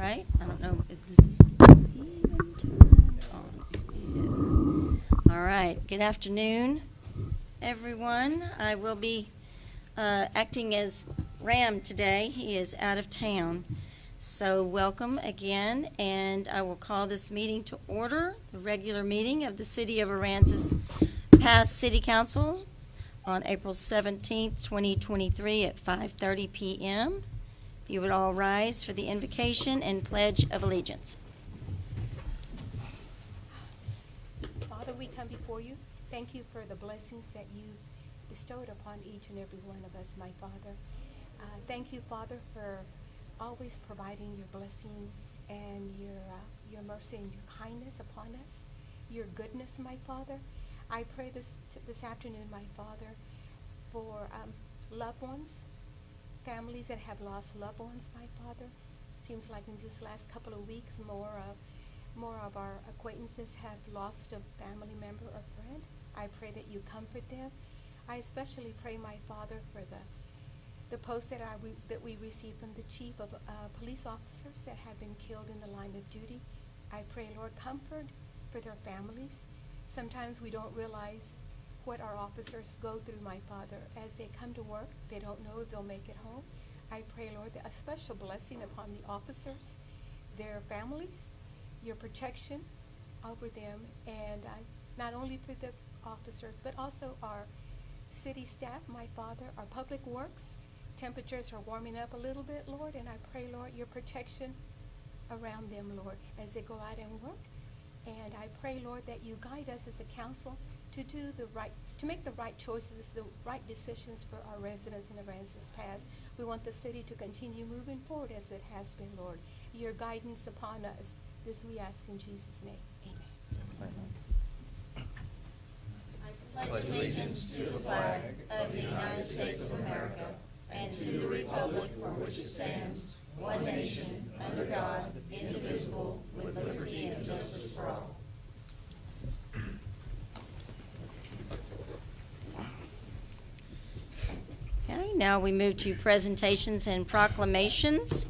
right. I don't know if this is even turned on. It is. All right. Good afternoon, everyone. I will be acting as Ram today. He is out of town. So welcome again, and I will call this meeting to order, the regular meeting of the City of Aransas Pass City Council on April 17th, 2023 at 5:30 p.m. If you would all rise for the invocation and pledge of allegiance. Father, we come before you. Thank you for the blessings that you bestowed upon each and every one of us, my Father. Thank you, Father, for always providing your blessings and your mercy and your kindness upon us, your goodness, my Father. I pray this afternoon, my Father, for loved ones, families that have lost loved ones, my Father. Seems like in this last couple of weeks, more of our acquaintances have lost a family member or friend. I pray that you comfort them. I especially pray, my Father, for the post that we received from the chief of police officers that have been killed in the line of duty. I pray, Lord, comfort for their families. Sometimes we don't realize what our officers go through, my Father. As they come to work, they don't know if they'll make it home. I pray, Lord, that a special blessing upon the officers, their families, your protection over them, and not only for the officers, but also our city staff, my Father, our public works. Temperatures are warming up a little bit, Lord, and I pray, Lord, your protection around them, Lord, as they go out and work. And I pray, Lord, that you guide us as a council to make the right choices, the right decisions for our residents in Aransas Pass. We want the city to continue moving forward as it has been, Lord. Your guidance upon us, this we ask in Jesus' name. Amen. I pledge allegiance to the flag of the United States of America and to the republic for which it stands, one nation, under God, indivisible, with liberty and justice for all. Okay, now we move to presentations and proclamations.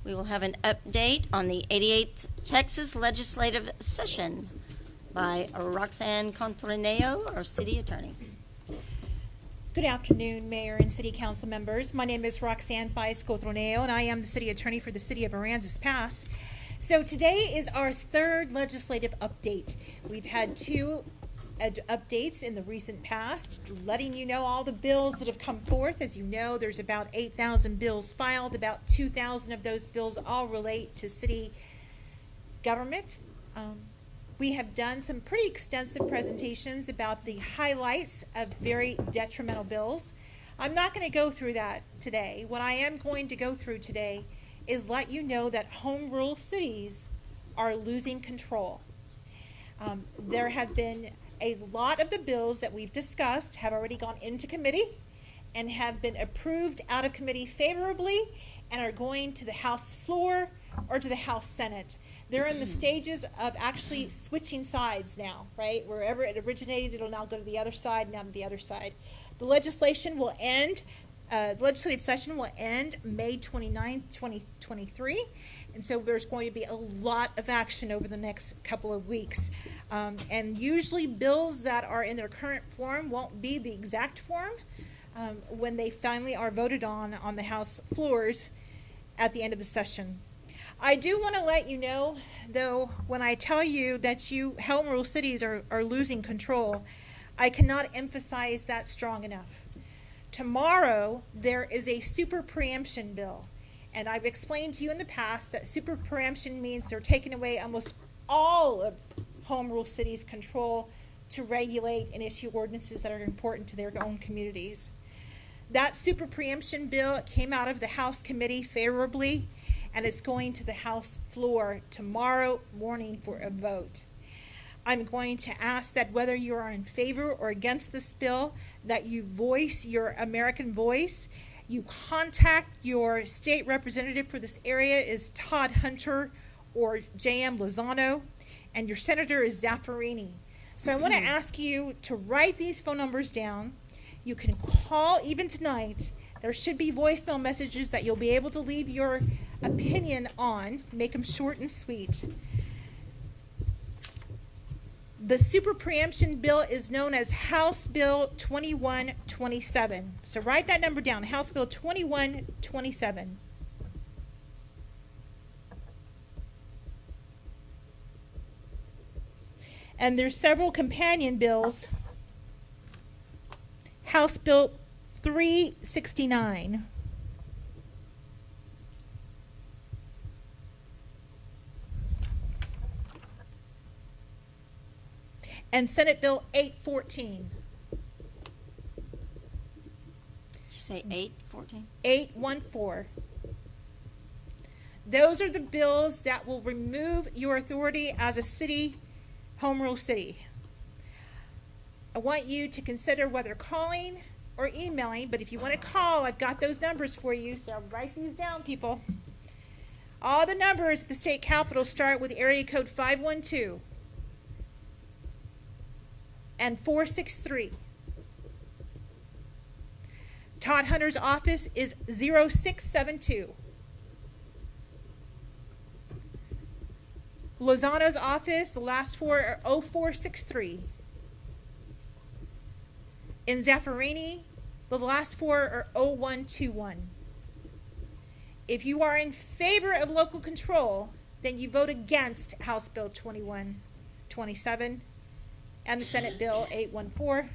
We will have an update on the 88th Texas Legislative Session by Roxanne Contorneo, our City Attorney. Good afternoon, Mayor and City Council members. My name is Roxanne Paez-Cotroneo, and I am the City Attorney for the City of Aransas Pass. So today is our third legislative update. We've had two updates in the recent past, letting you know all the bills that have come forth. As you know, there's about 8,000 bills filed. About 2,000 of those bills all relate to city government. We have done some pretty extensive presentations about the highlights of very detrimental bills. I'm not going to go through that today. What I am going to go through today is let you know that home rule cities are losing control. There have been a lot of the bills that we've discussed have already gone into committee and have been approved out of committee favorably and are going to the House floor or to the House Senate. They're in the stages of actually switching sides now, right? Wherever it originated, it'll now go to the other side, now to the other side. The legislation will end, the legislative session will end May 29th, 2023. And so there's going to be a lot of action over the next couple of weeks. And usually bills that are in their current form won't be the exact form when they finally are voted on the House floors at the end of the session. I do want to let you know, though, when I tell you that home rule cities are losing control, I cannot emphasize that strong enough. Tomorrow, there is a super preemption bill. And I've explained to you in the past that super preemption means they're taking away almost all of home rule cities' control to regulate and issue ordinances that are important to their own communities. That super preemption bill came out of the House committee favorably, and it's going to the House floor tomorrow morning for a vote. I'm going to ask that whether you are in favor or against this bill, that you voice your American voice. You contact your state representative for this area is Todd Hunter or J.M. Lozano, and your senator is Zaffarini. So I want to ask you to write these phone numbers down. You can call even tonight. There should be voicemail messages that you'll be able to leave your opinion on, make them short and sweet. The super preemption bill is known as House Bill 2127. So write that number down, House Bill 2127. And there's several companion bills. House Bill 369. And Senate Bill 814. Did you say 814? 814. Those are the bills that will remove your authority as a city, home rule city. I want you to consider whether calling or emailing, but if you want to call, I've got those numbers for you, so write these down, people. All the numbers at the state capitol start with area code 512 and 463. Todd Hunter's office is 0672. Lozano's office, the last four are 0463. In Zaffarini, the last four are 0121. If you are in favor of local control, then you vote against House Bill 2127 and the Senate Bill 814.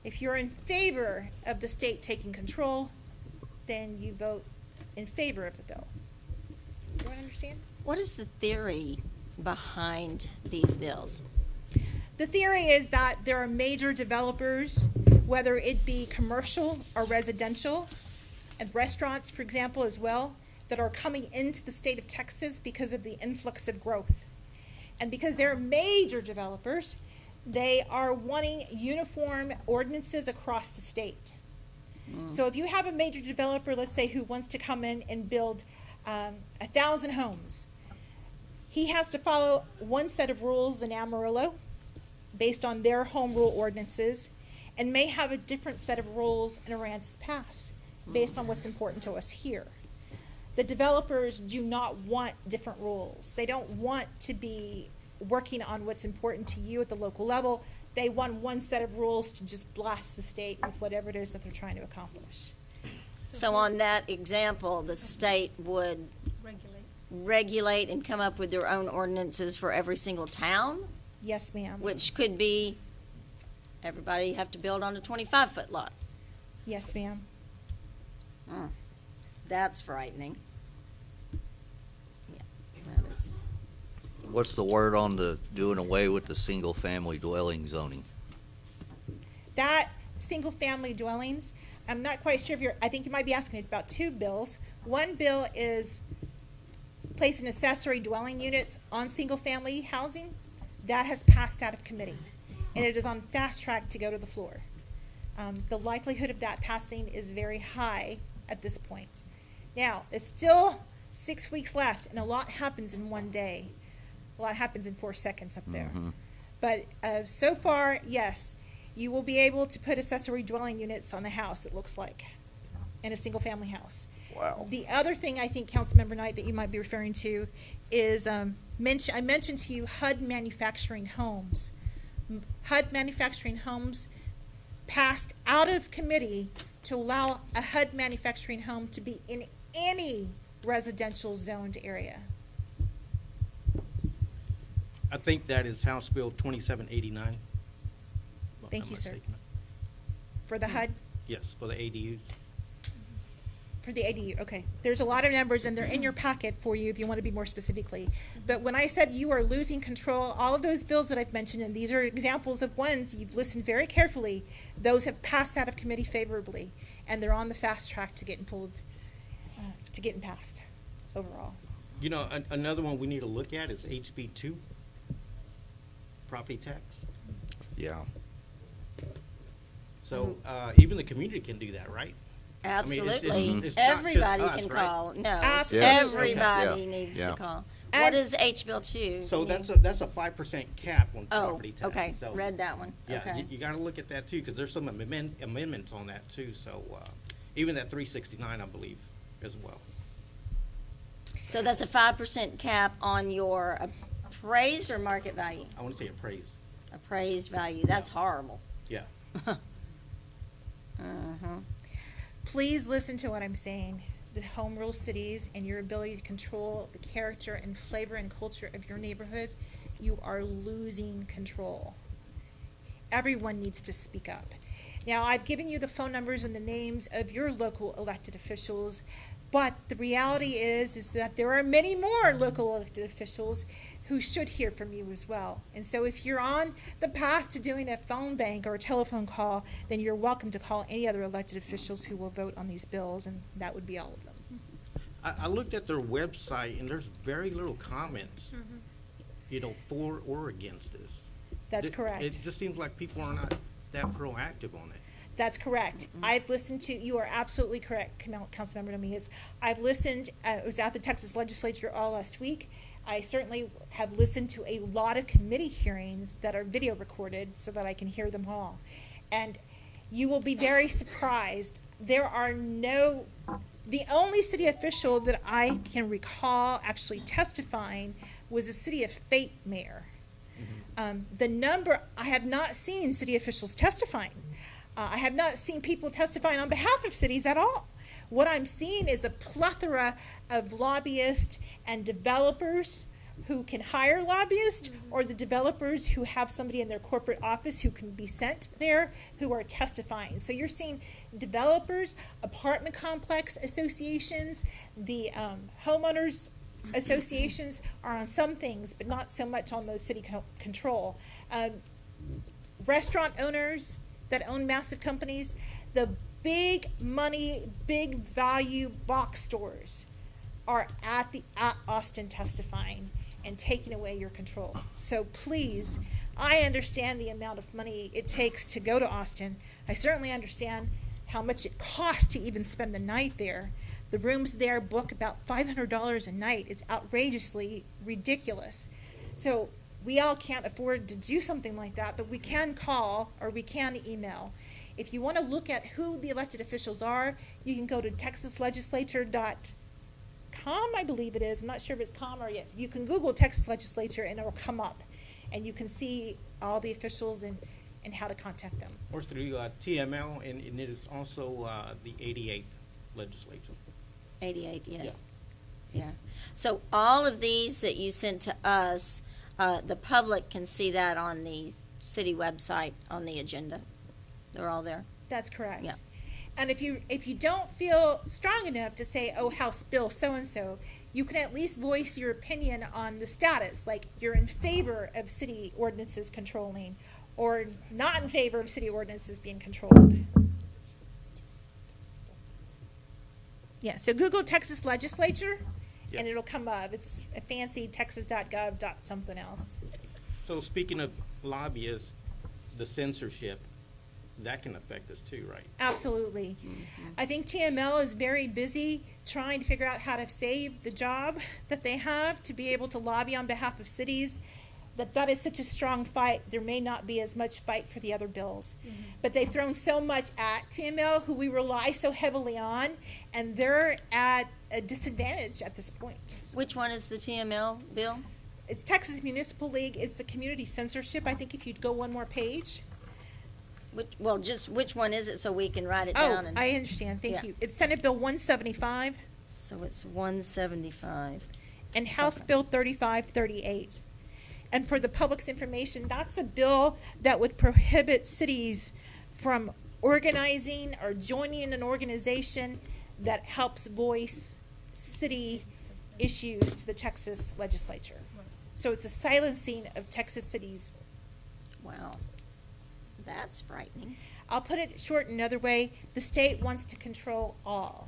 If you're in favor of the state taking control, then you vote in favor of the bill. Do you understand? What is the theory behind these bills? The theory is that there are major developers, whether it be commercial or residential, and restaurants, for example, as well, that are coming into the state of Texas because of the influx of growth. And because they're major developers, they are wanting uniform ordinances across the state. So if you have a major developer, let's say, who wants to come in and build 1,000 homes, he has to follow one set of rules in Amarillo based on their home rule ordinances, and may have a different set of rules in Aransas Pass based on what's important to us here. The developers do not want different rules. They don't want to be working on what's important to you at the local level. They want one set of rules to just blast the state with whatever it is that they're trying to accomplish. So on that example, the state would regulate and come up with their own ordinances for every single town, Yes, ma'am. which could be everybody have to build on a 25-foot lot. Yes, ma'am. That's frightening. Yeah, that is. What's the word on the doing away with the single-family dwelling zoning? That single-family dwellings, I'm not quite sure if I think you might be asking about two bills. One bill is placing accessory dwelling units on single-family housing. That has passed out of committee, and it is on fast track to go to the floor. The likelihood of that passing is very high at this point. Now, it's still 6 weeks left, and a lot happens in one day. A lot happens in 4 seconds up there. Mhm. But so far, yes, you will be able to put accessory dwelling units on the house, it looks like, in a single-family house. Wow. The other thing I think, Councilmember Knight, that you might be referring to is I mentioned to you HUD manufacturing homes. HUD manufacturing homes passed out of committee to allow a HUD manufacturing home to be in any residential zoned area. I think that is House Bill 2789. Thank you, sir. For the HUD? Yes, for the ADUs. For the ADU, okay. There's a lot of numbers, and they're in your packet for you if you want to be more specifically. But when I said you are losing control, all of those bills that I've mentioned, and these are examples of ones you've listened very carefully, those have passed out of committee favorably, and they're on the fast track to getting pulled, to getting passed overall. You know, another one we need to look at is HB 2, property tax. Yeah. So even the community can do that, right? I mean, Absolutely. it's not just Everybody us, can right? call. No, it's Absolutely. everybody Yeah. needs Yeah. to call. And- What is H Bill 2? So Can that's a 5% cap on Oh, property tax. okay. So, Read that one. Yeah, Okay. you got to look at that too, because there's some amendments on that too. So even that 369, I believe, as well. So that's a 5% cap on your appraised or market value? I want to say appraised. Appraised value, that's horrible. Yeah. Uh-huh. Please listen to what I'm saying. The home rule cities and your ability to control the character and flavor and culture of your neighborhood, you are losing control. Everyone needs to speak up. Now, I've given you the phone numbers and the names of your local elected officials, but the reality is that there are many more local elected officials who should hear from you as well. And so if you're on the path to doing a phone bank or a telephone call, then you're welcome to call any other elected officials who will vote on these bills, and that would be all of them. I looked at their website, and there's very little comments, for or against this. That's correct. It just seems like people are not that proactive on it. That's correct. I've listened to, you are absolutely correct, Councilmember Dominguez. I've listened, I was at the Texas Legislature all last week. I certainly have listened to a lot of committee hearings that are video recorded so that I can hear them all. And you will be very surprised. There are the only city official that I can recall actually testifying was the City of Fate mayor. I have not seen city officials testifying. I have not seen people testifying on behalf of cities at all. What I'm seeing is a plethora of lobbyists and developers who can hire lobbyists, or the developers who have somebody in their corporate office who can be sent there who are testifying. So you're seeing developers, apartment complex associations, the homeowners associations are on some things, but not so much on the city control. Restaurant owners that own massive companies, the big money, big value box stores are at Austin testifying and taking away your control. So please, I understand the amount of money it takes to go to Austin. I certainly understand how much it costs to even spend the night there. The rooms there book about $500 a night. It's outrageously ridiculous. So we all can't afford to do something like that, but we can call or we can email. If you want to look at who the elected officials are, you can go to texaslegislature.com, I believe it is. I'm not sure if it's com or yes. You can Google Texas Legislature and it will come up. And you can see all the officials and how to contact them. Or through TML, and it is also the 88th legislature. 88, yes. Yeah. So all of these that you sent to us, the public can see that on the city website on the agenda. They're all there. That's correct. Yeah. And if you don't feel strong enough to say, oh, House Bill so-and-so, you can at least voice your opinion on the status, like you're in favor of city ordinances controlling or not in favor of city ordinances being controlled. Yeah, so Google Texas Legislature, and it'll come up. It's a fancy texas.gov. something else. So speaking of lobbyists, the censorship, that can affect us too, right? Absolutely. I think TML is very busy trying to figure out how to save the job that they have to be able to lobby on behalf of cities. That is such a strong fight. There may not be as much fight for the other bills. But they've thrown so much at TML, who we rely so heavily on, and they're at a disadvantage at this point. Which one is the TML bill? It's Texas Municipal League. It's the community censorship. I think if you'd go one more page. Just which one is it so we can write it Oh, down? I understand. Thank Yeah. you. It's Senate Bill 175 So it's 175. and House Okay. Bill 3538. And for the public's information, that's a bill that would prohibit cities from organizing or joining in an organization that helps voice city issues to the Texas legislature. So it's a silencing of Texas cities. Wow. That's frightening. I'll put it short another way. The state wants to control all.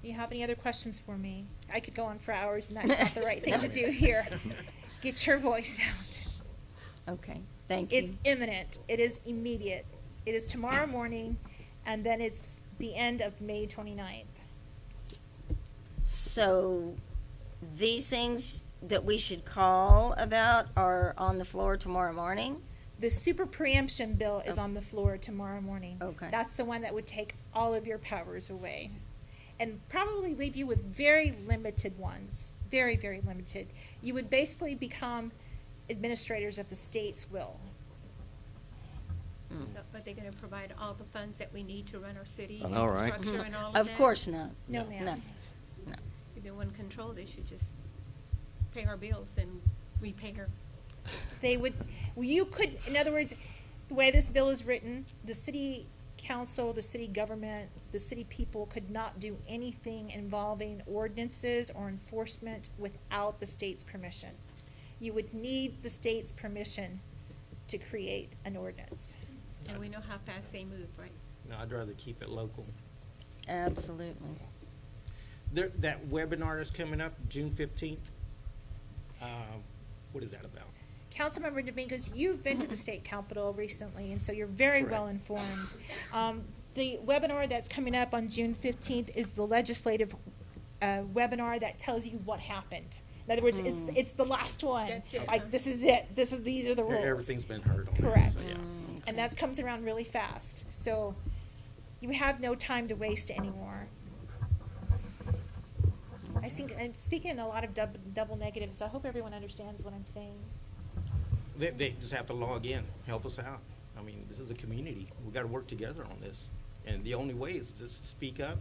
Do you have any other questions for me? I could go on for hours, and that's not the right thing to do here. Get your voice out. Okay, thank you. It's imminent. It is immediate. It is tomorrow morning, and then it's the end of May 29th. So these things that we should call about are on the floor tomorrow morning? The super preemption bill is on the floor tomorrow morning. Okay. That's the one that would take all of your powers away and probably leave you with very limited ones. Very, very limited. You would basically become administrators of the state's will. So are they going to provide all the funds that we need to run our city? I know, right? Structure and all of Of that? course not. No, No. ma'am. No, no. If they want control, they should just pay our bills and repay her. They would, you could, in other words, the way this bill is written, the city council, the city government, the city people could not do anything involving ordinances or enforcement without the state's permission. You would need the state's permission to create an ordinance. And we know how fast they move, right? No, I'd rather keep it local. Absolutely. That webinar that's coming up, June 15th, what is that about? Councilmember Dominguez, you've been to the state capitol recently, and so you're very Correct. well informed. The webinar that's coming up on June 15th is the legislative webinar that tells you what happened. In other words, it's the last one. That's it, Like, huh? this is it. These are the rules. Everything's been heard on that, Correct. so, yeah. And that comes around really fast. So you have no time to waste anymore. I think I'm speaking in a lot of double negatives, so I hope everyone understands what I'm saying. They just have to log in, help us out. I mean, this is a community. We gotta work together on this. And the only way is just speak up,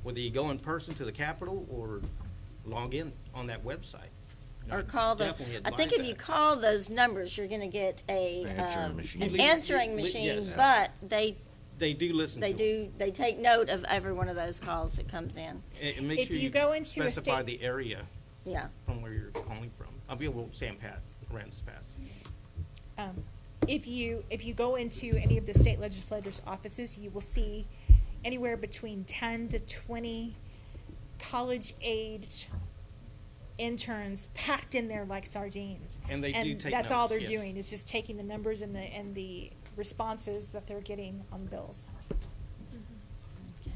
whether you go in person to the Capitol or log in on that website. You know, Or call the, definitely I advise think if that. you call those numbers, you're gonna get Answering machine. an answering Yes. machine, but They do listen to it. they take note of every one of those calls that comes in. And make If sure you go into a specify state- the area Yeah. from where you're calling from. I'll be able to Sam Pat, Rand's Pass. If you go into any of the state legislators' offices, you will see anywhere between 10 to 20 college-age interns packed in there like sardines. And they do take that's all notes, they're yes. doing, is just taking the numbers and the responses that they're getting on the bills. Okay.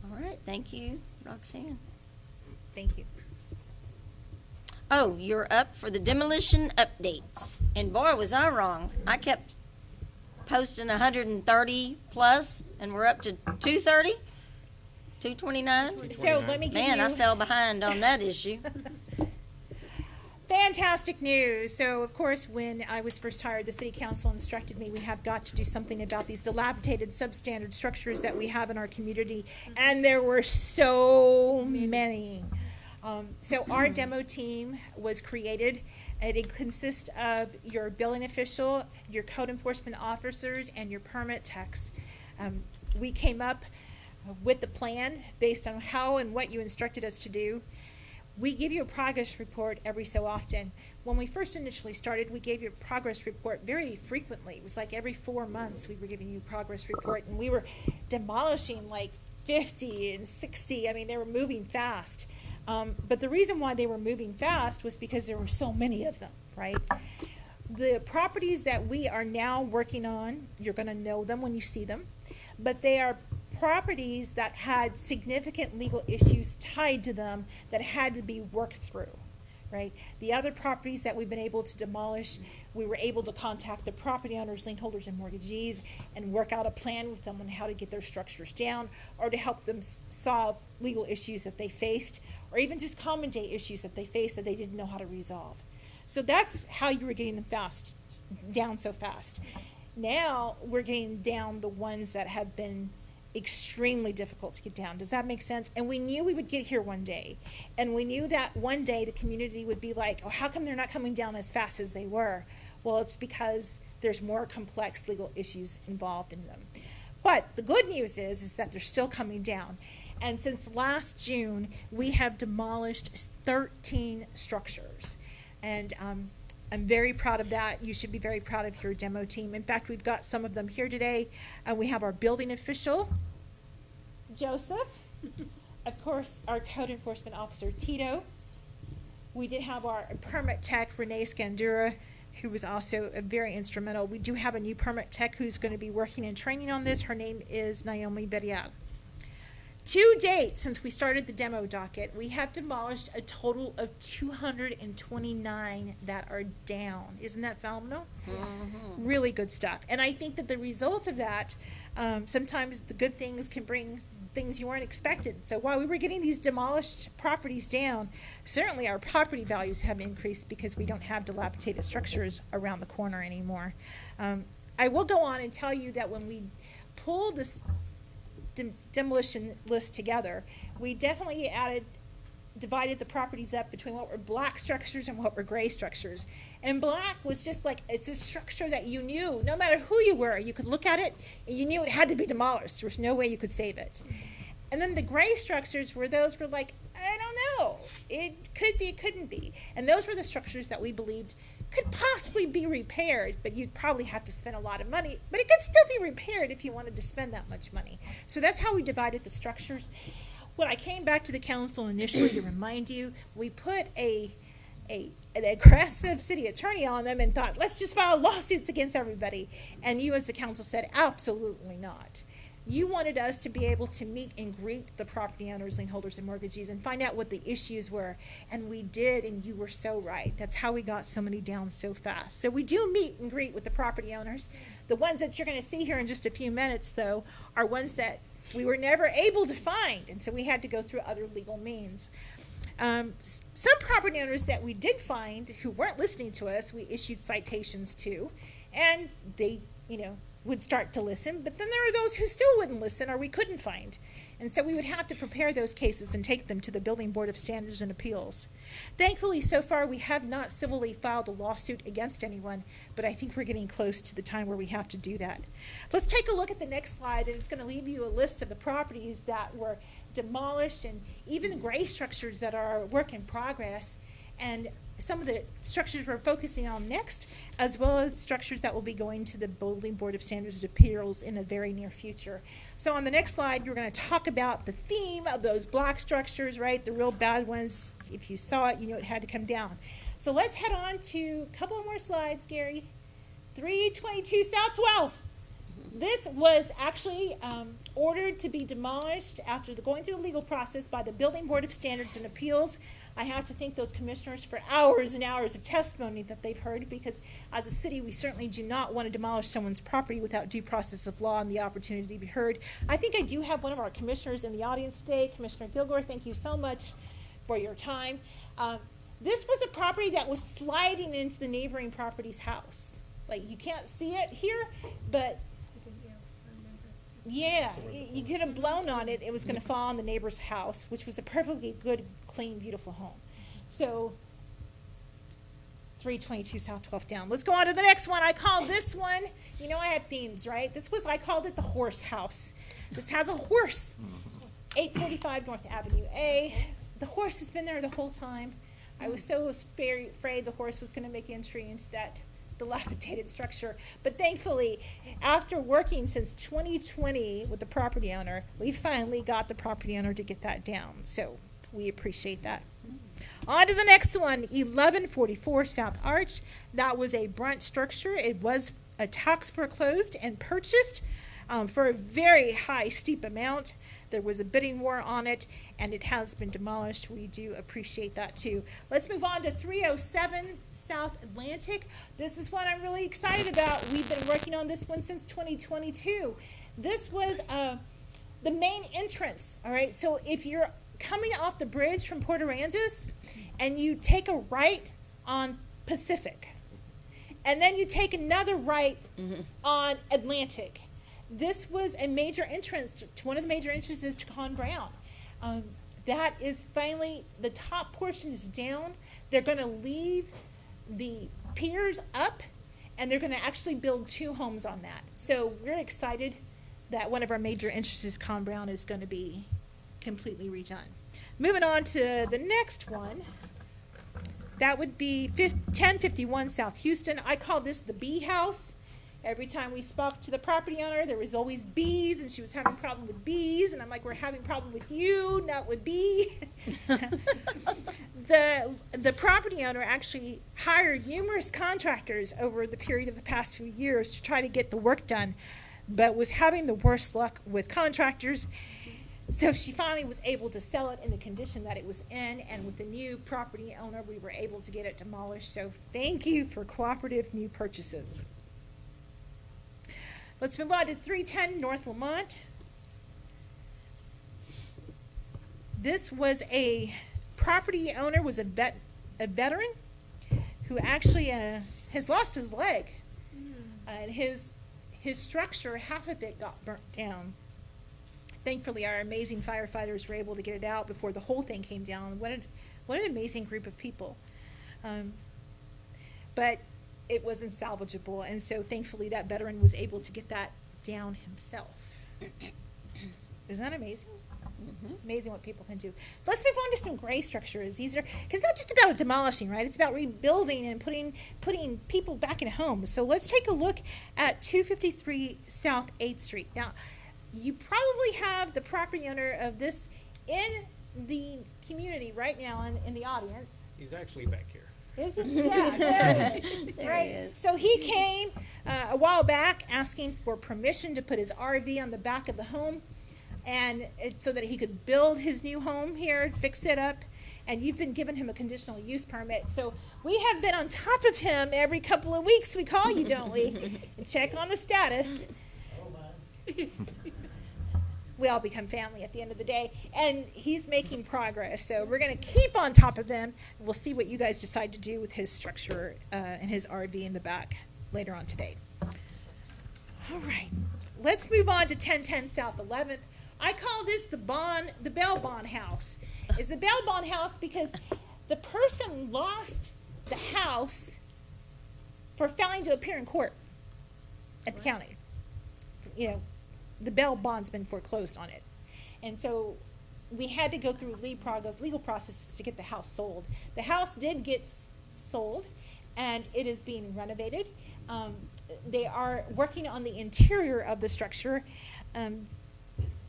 All right, thank you, Roxanne. Thank you. Oh, you're up for the demolition updates. And boy, was I wrong. I kept posting 130 plus, and we're up to 230, 229. So let me give Man, you. I fell behind on that issue. Fantastic news. So, of course, when I was first hired, the city council instructed me we have got to do something about these dilapidated substandard structures that we have in our community. And there were so many. So our demo team was created. It consists of your building official, your code enforcement officers, and your permit techs. We came up with the plan based on how and what you instructed us to do. We give you a progress report every so often. When we first initially started, we gave you a progress report very frequently. It was like every 4 months we were giving you a progress report, and we were demolishing like 50 and 60. I mean, they were moving fast. But the reason why they were moving fast was because there were so many of them, right? The properties that we are now working on, you're going to know them when you see them, but they are properties that had significant legal issues tied to them that had to be worked through, right? The other properties that we've been able to demolish, we were able to contact the property owners, lien holders, and mortgagees and work out a plan with them on how to get their structures down or to help them solve legal issues that they faced or even just common day issues that they faced that they didn't know how to resolve. So that's how you were getting them down so fast. Now we're getting down the ones that have been extremely difficult to get down. Does that make sense? And we knew we would get here one day. And we knew that one day the community would be like, oh, how come they're not coming down as fast as they were? Well, it's because there's more complex legal issues involved in them. But the good news is that they're still coming down. And since last June, we have demolished 13 structures. And I'm very proud of that. You should be very proud of your demo team. In fact, we've got some of them here today. We have our building official, Joseph. Of course, our code enforcement officer, Tito. We did have our permit tech, Renee Scandura, who was also very instrumental. We do have a new permit tech who's going to be working and training on this. Her name is Naomi Berial. To date, since we started the demo docket, we have demolished a total of 229 that are down. Isn't that phenomenal? Really good stuff. And I think that the result of that, sometimes the good things can bring things you weren't expected. So while we were getting these demolished properties down, certainly our property values have increased because we don't have dilapidated structures around the corner anymore. I will go on and tell you that when we pull this demolition list together, we definitely divided the properties up between what were black structures and what were gray structures. And black was just like, it's a structure that you knew, no matter who you were, you could look at it and you knew it had to be demolished. There was no way you could save it. And then the gray structures were like, I don't know, it could be, it couldn't be. And those were the structures that we believed could possibly be repaired, but you'd probably have to spend a lot of money, but it could still be repaired if you wanted to spend that much money. So that's how we divided the structures. When I came back to the council initially to remind you, we put an aggressive city attorney on them and thought, let's just file lawsuits against everybody. And you as the council said, absolutely not. You wanted us to be able to meet and greet the property owners, lien holders, and mortgagees and find out what the issues were. And we did, and you were so right. That's how we got so many down so fast. So we do meet and greet with the property owners. The ones that you're going to see here in just a few minutes, though, are ones that we were never able to find, and so we had to go through other legal means. Some property owners that we did find who weren't listening to us, we issued citations to, and they, would start to listen, but then there were those who still wouldn't listen or we couldn't find. And so we would have to prepare those cases and take them to the Building Board of Standards and Appeals. Thankfully, so far, we have not civilly filed a lawsuit against anyone, but I think we're getting close to the time where we have to do that. Let's take a look at the next slide, and it's going to leave you a list of the properties that were demolished and even the gray structures that are a work in progress, and some of the structures we're focusing on next, as well as structures that will be going to the Building Board of Standards and Appeals in the very near future. So on the next slide, you're going to talk about the theme of those black structures, right? The real bad ones. If you saw it, you know it had to come down. So let's head on to a couple more slides, Gary. 322 South 12th. This was actually ordered to be demolished after going through the legal process by the Building Board of Standards and Appeals. I have to thank those commissioners for hours and hours of testimony that they've heard, because as a city, we certainly do not want to demolish someone's property without due process of law and the opportunity to be heard. I think I do have one of our commissioners in the audience today. Commissioner Gilgore, thank you so much for your time. This was a property that was sliding into the neighboring property's house. Like, you can't see it here, but yeah, you could have blown on it. It was going to fall on the neighbor's house, which was a perfectly good, clean, beautiful home. So 322 South 12th down. Let's go on to the next one. I call this one, I have themes, right? I called it the horse house. This has a horse. 845 North Avenue A. The horse has been there the whole time. I was so very afraid the horse was going to make entry into that dilapidated structure. But thankfully, after working since 2020 with the property owner, we finally got the property owner to get that down. So we appreciate that. On to the next one, 1144 South Arch. That was a brunt structure. It was a tax foreclosed and purchased for a very high, steep amount. There was a bidding war on it, and it has been demolished. We do appreciate that, too. Let's move on to 307 South Atlantic. This is one I'm really excited about. We've been working on this one since 2022. This was the main entrance, all right? So if you're coming off the bridge from Port Aransas, and you take a right on Pacific, and then you take another right on Atlantic, this was a major entrance to one of the major entrances to Con Brown. That is finally, the top portion is down. They're going to leave the piers up, and they're going to actually build 2 homes on that. So we're excited that one of our major entrances, Con Brown, is going to be completely redone. Moving on to the next one. That would be 1051 South Houston. I call this the bee house. Every time we spoke to the property owner, there was always bees, and she was having a problem with bees. And I'm like, we're having a problem with you, not with bee. The property owner actually hired numerous contractors over the period of the past few years to try to get the work done, but was having the worst luck with contractors. So she finally was able to sell it in the condition that it was in, and with the new property owner, we were able to get it demolished. So thank you for cooperative new purchases. Let's move on to 310 North Lamont. This was a property owner, was a veteran who actually has lost his leg. And his structure, half of it got burnt down. Thankfully, our amazing firefighters were able to get it out before the whole thing came down. What an amazing group of people. But it wasn't salvageable, and so thankfully that veteran was able to get that down himself. Isn't that amazing? Mm-hmm. Amazing what people can do. Let's move on to some gray structures. These are, because it's not just about demolishing, right? It's about rebuilding and putting people back in homes. So let's take a look at 253 South 8th Street. Now, you probably have the property owner of this in the community right now in the audience. He's actually back here. Is it? Yeah, there it is. There Right. he is. So he came a while back asking for permission to put his RV on the back of the home, and so that he could build his new home here, fix it up. And you've been giving him a conditional use permit. So we have been on top of him every couple of weeks. We call you, don't we? And check on the status. We all become family at the end of the day. And he's making progress. So we're going to keep on top of him. And we'll see what you guys decide to do with his structure and his RV in the back later on today. All right. Let's move on to 1010 South 11th. I call this the bail bond house. It's the bail bond house because the person lost the house for failing to appear in court at the county. You know, the bail bond's been foreclosed on it. And so we had to go through legal processes to get the house sold. The house did get sold, and it is being renovated. They are working on the interior of the structure.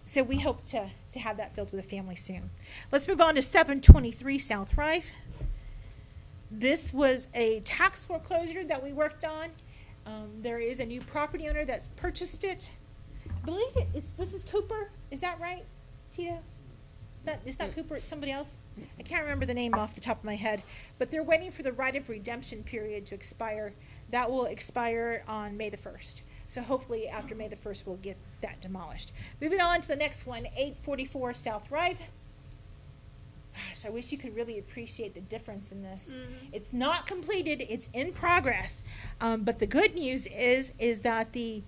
So we hope to have that filled with a family soon. Let's move on to 723 South Rive. This was a tax foreclosure that we worked on. There is a new property owner that's purchased it. I believe this is Cooper. Is that right, Tita? It's not Cooper, it's somebody else? I can't remember the name off the top of my head. But they're waiting for the right of redemption period to expire. That will expire on May the 1st. So hopefully after May the 1st, we'll get that demolished. Moving on to the next one, 844 South Rive. Gosh, I wish you could really appreciate the difference in this. Mm-hmm. It's not completed, it's in progress. But the good news is that the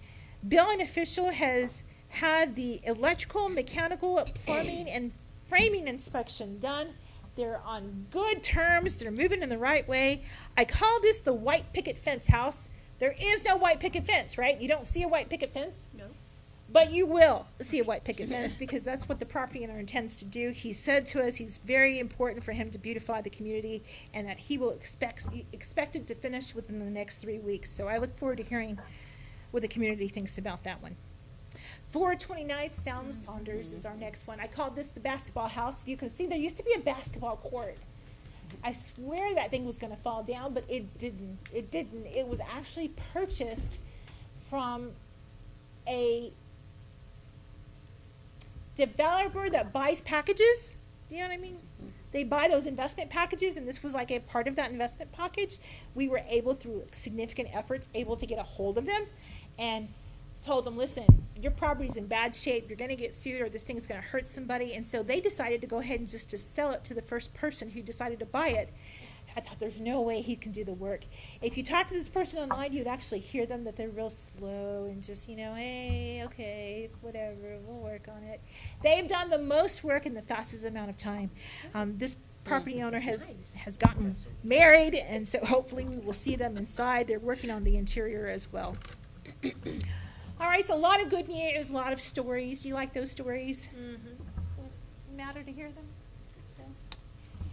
building official has had the electrical, mechanical, plumbing, and framing inspection done. They're on good terms. They're moving in the right way. I call this the white picket fence house. There is no white picket fence, right? You don't see a white picket fence? No. But you will see a white picket fence because that's what the property owner intends to do. He said to us he's very important for him to beautify the community and that he will expected to finish within the next 3 weeks. So I look forward to hearing what the community thinks about that one. 429th Sound Saunders is our next one. I called this the basketball house. You can see there used to be a basketball court. I swear that thing was going to fall down, but it didn't. It didn't. It was actually purchased from a developer that buys packages. You know what I mean? They buy those investment packages, and this was like a part of that investment package. We were able, through significant efforts, able to get a hold of them and told them, listen, your property's in bad shape, you're going to get sued, or this thing's going to hurt somebody. And so they decided to go ahead and just to sell it to the first person who decided to buy it. I thought there's no way he can do the work. If you talk to this person online, you'd actually hear them that they're real slow and just, you know, hey, okay, whatever, we'll work on it. They've done the most work in the fastest amount of time. This property owner has gotten married, and so hopefully we will see them inside. They're working on the interior as well. All right, so a lot of good news, a lot of stories. Do you like those stories? Mm-hmm. Does it matter to hear them?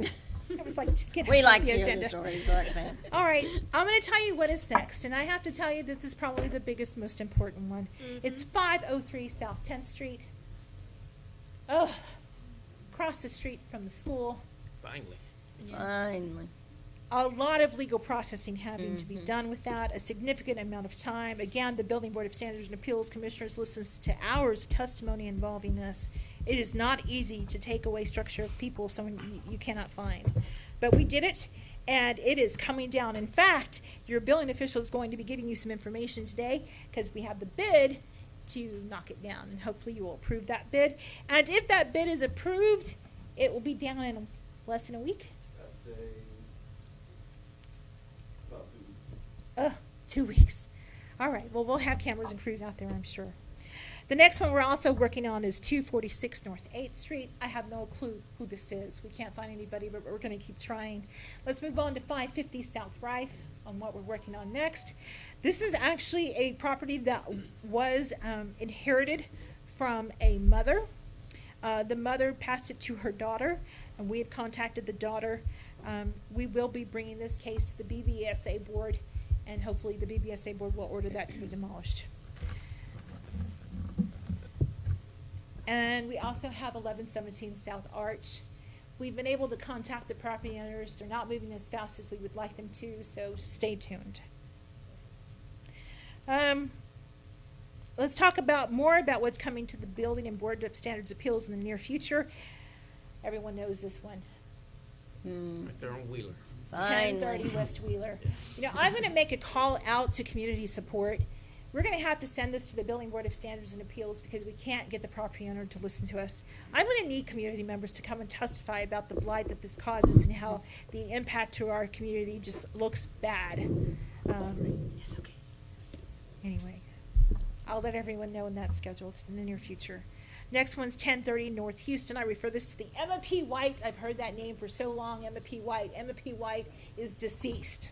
No? It was like, just get We off like the to hear agenda. the stories, Roxanne. All right, I'm going to tell you what is next, and I have to tell you that this is probably the biggest, most important one. Mm-hmm. It's 503 South 10th Street. Oh, across the street from the school. Finally. Yes. Finally. A lot of legal processing having to be done with that, a significant amount of time. Again, the Building Board of Standards and Appeals Commissioners listens to hours of testimony involving this. It is not easy to take away structure of people someone you cannot find. But we did it, and it is coming down. In fact, your building official is going to be giving you some information today because we have the bid to knock it down, and hopefully you will approve that bid. And if that bid is approved, it will be down in less than a week. I'd say about 2 weeks. 2 weeks. All right, well, we'll have cameras and crews out there, I'm sure. The next one we're also working on is 246 North 8th Street. I have no clue who this is. We can't find anybody, but we're going to keep trying. Let's move on to 550 South Rife on what we're working on next. This is actually a property that was inherited from a mother. The mother passed it to her daughter, and we had contacted the daughter. We will be bringing this case to the BBSA board, and hopefully the BBSA board will order that to be demolished. And we also have 1117 South Arch. We've been able to contact the property owners. They're not moving as fast as we would like them to, so stay tuned. Let's talk more about what's coming to the Building and Board of Standards Appeals in the near future. Everyone knows this one. Right there on Wheeler. 1030 West Wheeler. You know, I'm going to make a call out to community support. We're going to have to send this to the Building Board of Standards and Appeals because we can't get the property owner to listen to us. I'm going to need community members to come and testify about the blight that this causes and how the impact to our community just looks bad. Yes, okay. Anyway, I'll let everyone know when that's scheduled in the near future. Next one's 1030 North Houston. I refer this to the Emma P. White. I've heard that name for so long, Emma P. White. Emma P. White is deceased,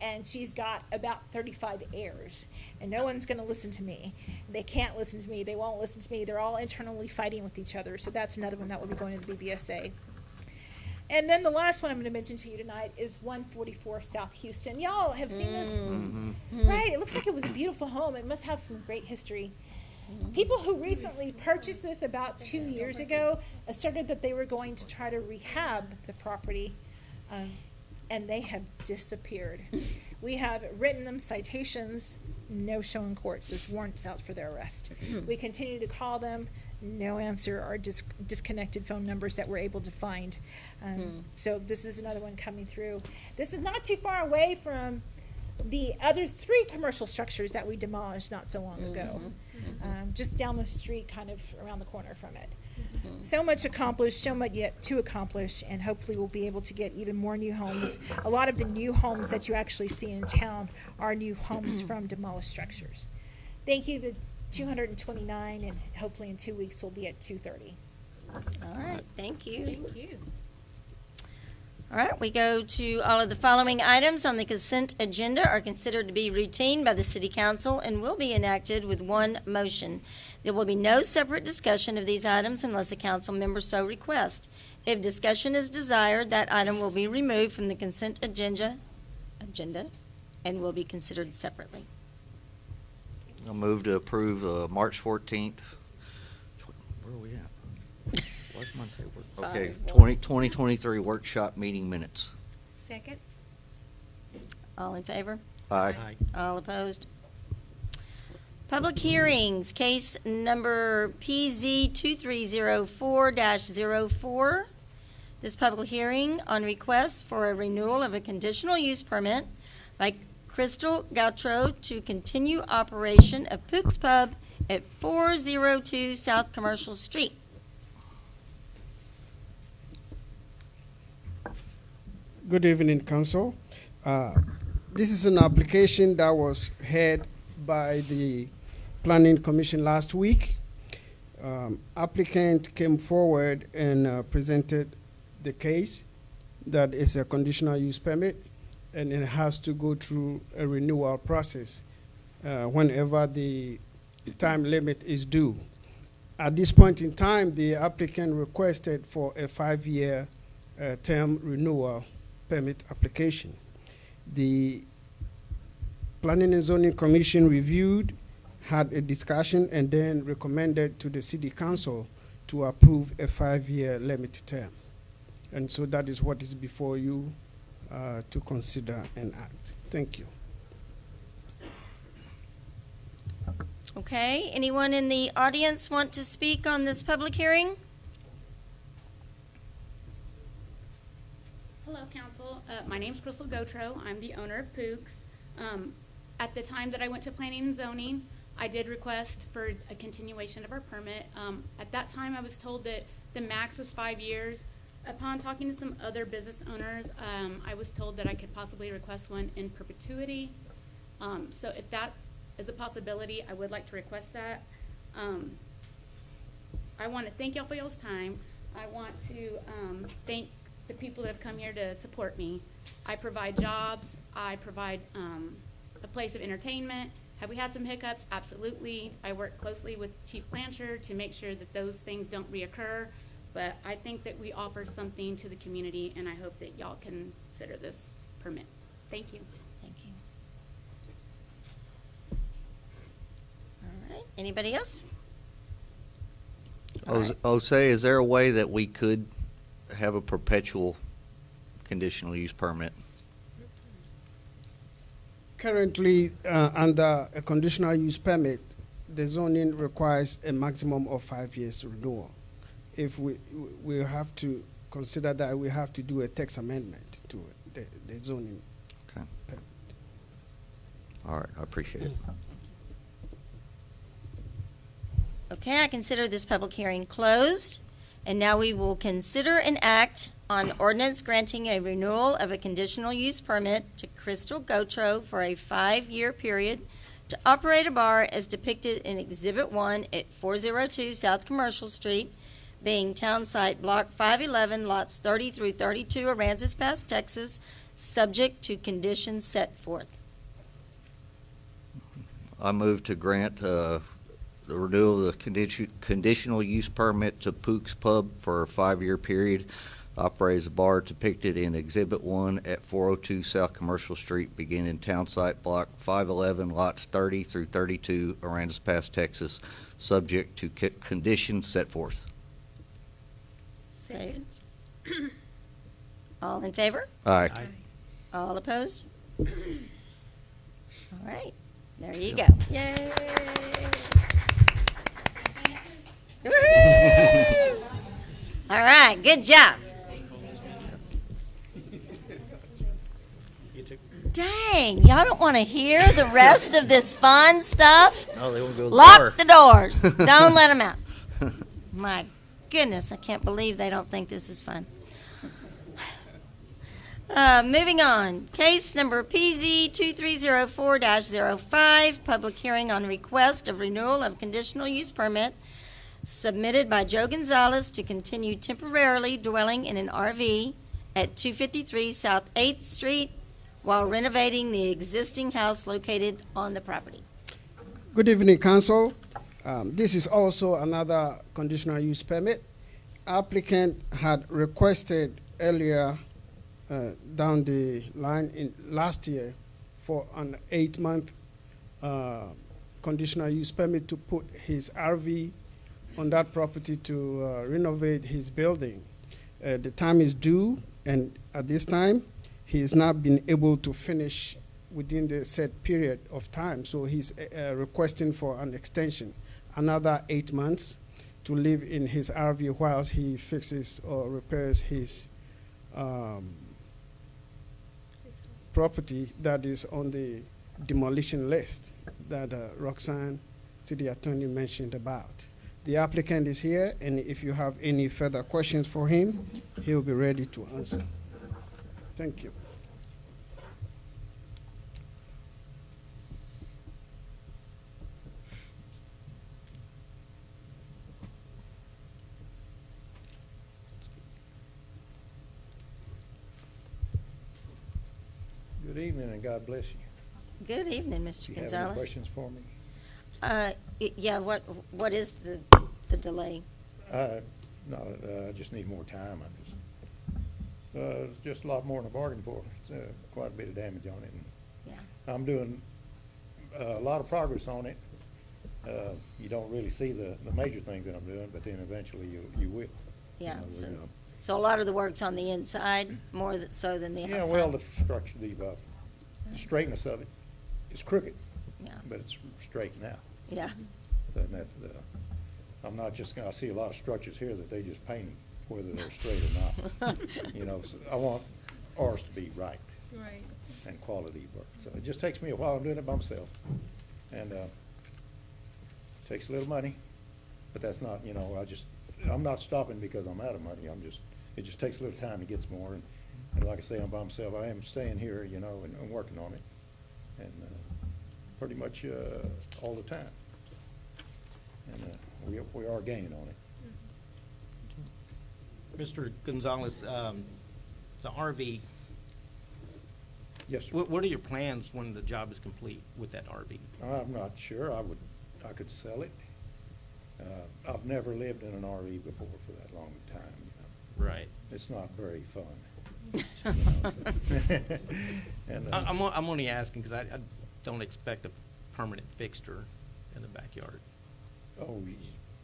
and she's got about 35 heirs, and no one's going to listen to me. They can't listen to me. They won't listen to me. They're all internally fighting with each other, so that's another one that will be going to the BBSA. And then the last one I'm going to mention to you tonight is 144 South Houston. Y'all have seen this? Right? It looks like it was a beautiful home. It must have some great history. People who recently purchased this about 2 years ago asserted that they were going to try to rehab the property, and they have disappeared. We have written them citations, no show in court, says warrants out for their arrest. We continue to call them, no answer, or disconnected phone numbers that we're able to find. So this is another one coming through. This is not too far away from the other 3 commercial structures that we demolished not so long ago. Just down the street, kind of around the corner from it. So much accomplished, so much yet to accomplish, and hopefully we'll be able to get even more new homes. A lot of the new homes that you actually see in town are new homes from demolished structures. Thank you, the 229, and hopefully in 2 weeks we'll be at 230. All right, thank you. Thank you. All right, we go to all of the following items on the consent agenda are considered to be routine by the City Council and will be enacted with one motion. There will be no separate discussion of these items unless a council member so requests. If discussion is desired, that item will be removed from the consent agenda and will be considered separately. I'll move to approve March 14th. Where are we at? Why does mine say work? Okay, 2023 workshop meeting minutes. Second. All in favor? Aye. Aye. All opposed? Public hearings, case number PZ 2304-04. This public hearing on request for a renewal of a conditional use permit by Crystal Gautreaux to continue operation of Pook's Pub at 402 South Commercial Street. Good evening, Council. This is an application that was heard by the Planning Commission last week. Applicant came forward and presented the case that is a conditional use permit, and it has to go through a renewal process whenever the time limit is due. At this point in time, the applicant requested for a 5-year term renewal permit application. The Planning and Zoning Commission reviewed, had a discussion, and then recommended to the City Council to approve a 5-year limit term. And so that is what is before you to consider and act. Thank you. Okay, anyone in the audience want to speak on this public hearing? My name's Crystal Gotro. I'm the owner of Pooks. At the time that I went to planning and zoning, I did request for a continuation of our permit. At that time, I was told that the max was 5 years. Upon talking to some other business owners, I was told that I could possibly request one in perpetuity. So if that is a possibility, I would like to request that. I want to thank y'all for y'all's time. I want to thank the people that have come here to support me. I provide jobs. I provide a place of entertainment. Have we had some hiccups? Absolutely. I work closely with Chief Blanchard to make sure that those things don't reoccur. But I think that we offer something to the community, and I hope that y'all consider this permit. Thank you. Thank you. All right, anybody else? All right. Jose, is there a way that we could have a perpetual conditional use permit? Currently, under a conditional use permit, the zoning requires a maximum of 5 years renewal. If we have to consider that we have to do a text amendment to the zoning. Okay. permit. All right, I appreciate it. Okay, I consider this public hearing closed, and now we will consider an act on ordinance granting a renewal of a conditional use permit to Crystal Gotro for a 5-year period to operate a bar as depicted in Exhibit 1 at 402 South Commercial Street, being Town Site Block 511, lots 30 through 32, Aransas Pass, Texas, subject to conditions set forth. I move to grant the renewal of the conditional use permit to Pook's Pub for a 5-year period, operate as a bar depicted in Exhibit 1 at 402 South Commercial Street, beginning Town Site Block 511, lots 30 through 32, Aransas Pass, Texas, subject to conditions set forth. Second. All in favor? Aye. All opposed? All right, there you go. Yay! Woo-hoo! All right, good job. You too. Dang, y'all don't want to hear the rest of this fun stuff? No, they won't go to the Lock bar. the doors. Don't let them out. My goodness, I can't believe they don't think this is fun. Moving on, case number PZ 2304-05, public hearing on request of renewal of conditional use permit submitted by Joe Gonzalez to continue temporarily dwelling in an RV at 253 South 8th Street while renovating the existing house located on the property. Good evening, Council. This is also another conditional use permit. Applicant had requested earlier down the line in last year for an 8-month conditional use permit to put his RV on that property to renovate his building. The time is due, and at this time, he has not been able to finish within the set period of time. So he's requesting for an extension, another 8 months, to live in his RV whilst he fixes or repairs his property that is on the demolition list that Roxanne, City Attorney, mentioned about. The applicant is here, and if you have any further questions for him, he will be ready to answer. Thank you. Good evening, and God bless you. Good evening, Mr. Do you have any Gonzalez. questions for me? Yeah, what is the delay? No, I just need more time. It's just a lot more than I bargained for. It's quite a bit of damage on it. And Yeah. I'm doing a lot of progress on it. You don't really see the major things that I'm doing, but then eventually you will. Yeah, You so, know, so a lot of the work's on the inside, more so than the outside? yeah, well, the structure, the straightness of it is crooked, Yeah, but it's straight now. yeah, And that's, I'm not just gonna, I see a lot of structures here that they just paint them, whether they're straight or not. You know, so I want ours to be right Right. and quality work. So it just takes me a while. I'm doing it by myself. And takes a little money, but that's not, you know, I'm not stopping because I'm out of money. It just takes a little time to get some more. And like I say, I'm by myself. I am staying here, you know, and working on it. And pretty much all the time. And we are gaining on it. Mr. Gonzalez, the RV, Yes, sir. what are your plans when the job is complete with that RV? I'm not sure. I could sell it. I've never lived in an RV before for that long time. You know. Right. It's not very fun. You know, so. And, I'm only asking because I don't expect a permanent fixture in the backyard. oh,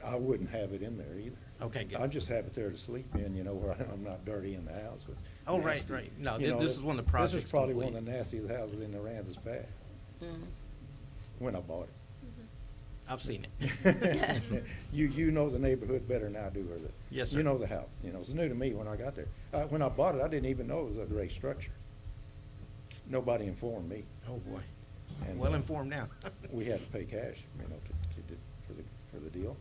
I wouldn't have it in there either. Okay, good. I just have it there to sleep in, you know, where I'm not dirty in the house. It's Oh, right, nasty. right. No, You know, this is when the project's This is probably complete. one of the nastiest houses in Aransas Pass when I bought it. I've seen it. You know the neighborhood better than I do, or the. Yes, sir. You know the house, you know, it's new to me when I got there. When I bought it, I didn't even know it was a great structure. Nobody informed me. Oh, boy. And, Well informed now. We had to pay cash, you know, for the deal.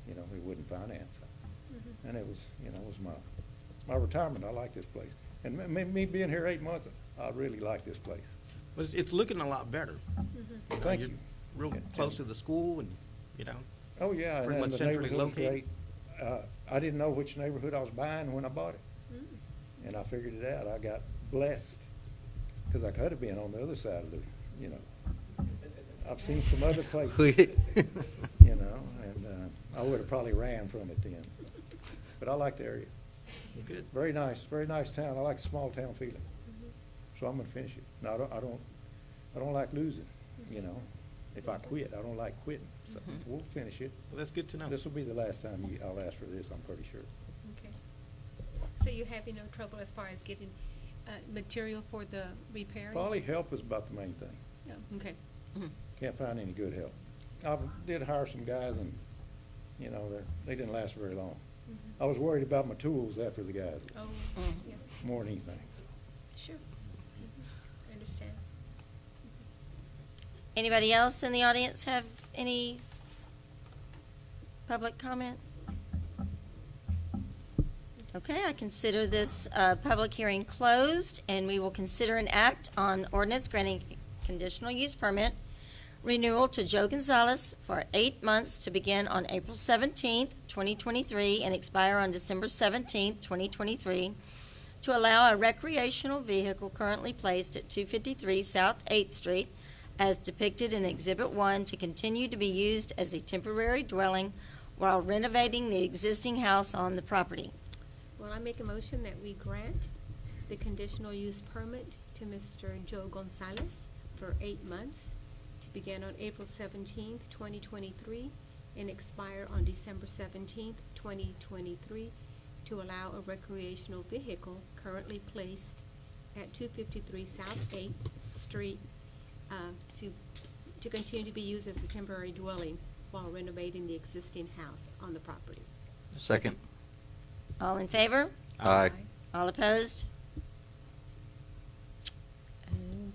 You know, we wouldn't finance it. And it was, you know, it was my retirement. I like this place. And me being here 8 months, I really like this place. It's looking a lot better. know, Thank you're you. Real Yeah, close and- to the school and, you know. Oh, yeah, Pretty and much the centrally neighborhood was located. great. I didn't know which neighborhood I was buying when I bought it. And I figured it out. I got blessed, because I could have been on the other side of the, you know. I've seen some other places, you know, and I would have probably ran from it then. But I like the area. Good. Very nice town. I like the small town feeling. So I'm gonna finish it. No, I don't like losing, you know. If I quit, I don't like quitting. So we'll finish it. Well, that's good to know. This will be the last time I'll ask for this, I'm pretty sure. Okay. So you're having no trouble as far as getting material for the repairing? Probably help is about the main thing. Yeah, okay. Can't find any good help. I did hire some guys and, you know, they didn't last very long. I was worried about my tools after the guys, Oh, yeah, more than anything. sure. I understand. Anybody else in the audience have any public comment? Okay, I consider this public hearing closed, and we will consider an act on ordinance granting conditional use permit renewal to Joe Gonzalez for 8 months to begin on April 17th, 2023, and expire on December 17th, 2023, to allow a recreational vehicle currently placed at 253 South 8th Street as depicted in Exhibit 1 to continue to be used as a temporary dwelling while renovating the existing house on the property. Well, I make a motion that we grant the conditional use permit to Mr. Joe Gonzalez for 8 months to begin on April 17th, 2023, and expire on December 17th, 2023, to allow a recreational vehicle currently placed at 253 South 8th Street to continue to be used as a temporary dwelling while renovating the existing house on the property. Second. All in favor? Aye. All opposed?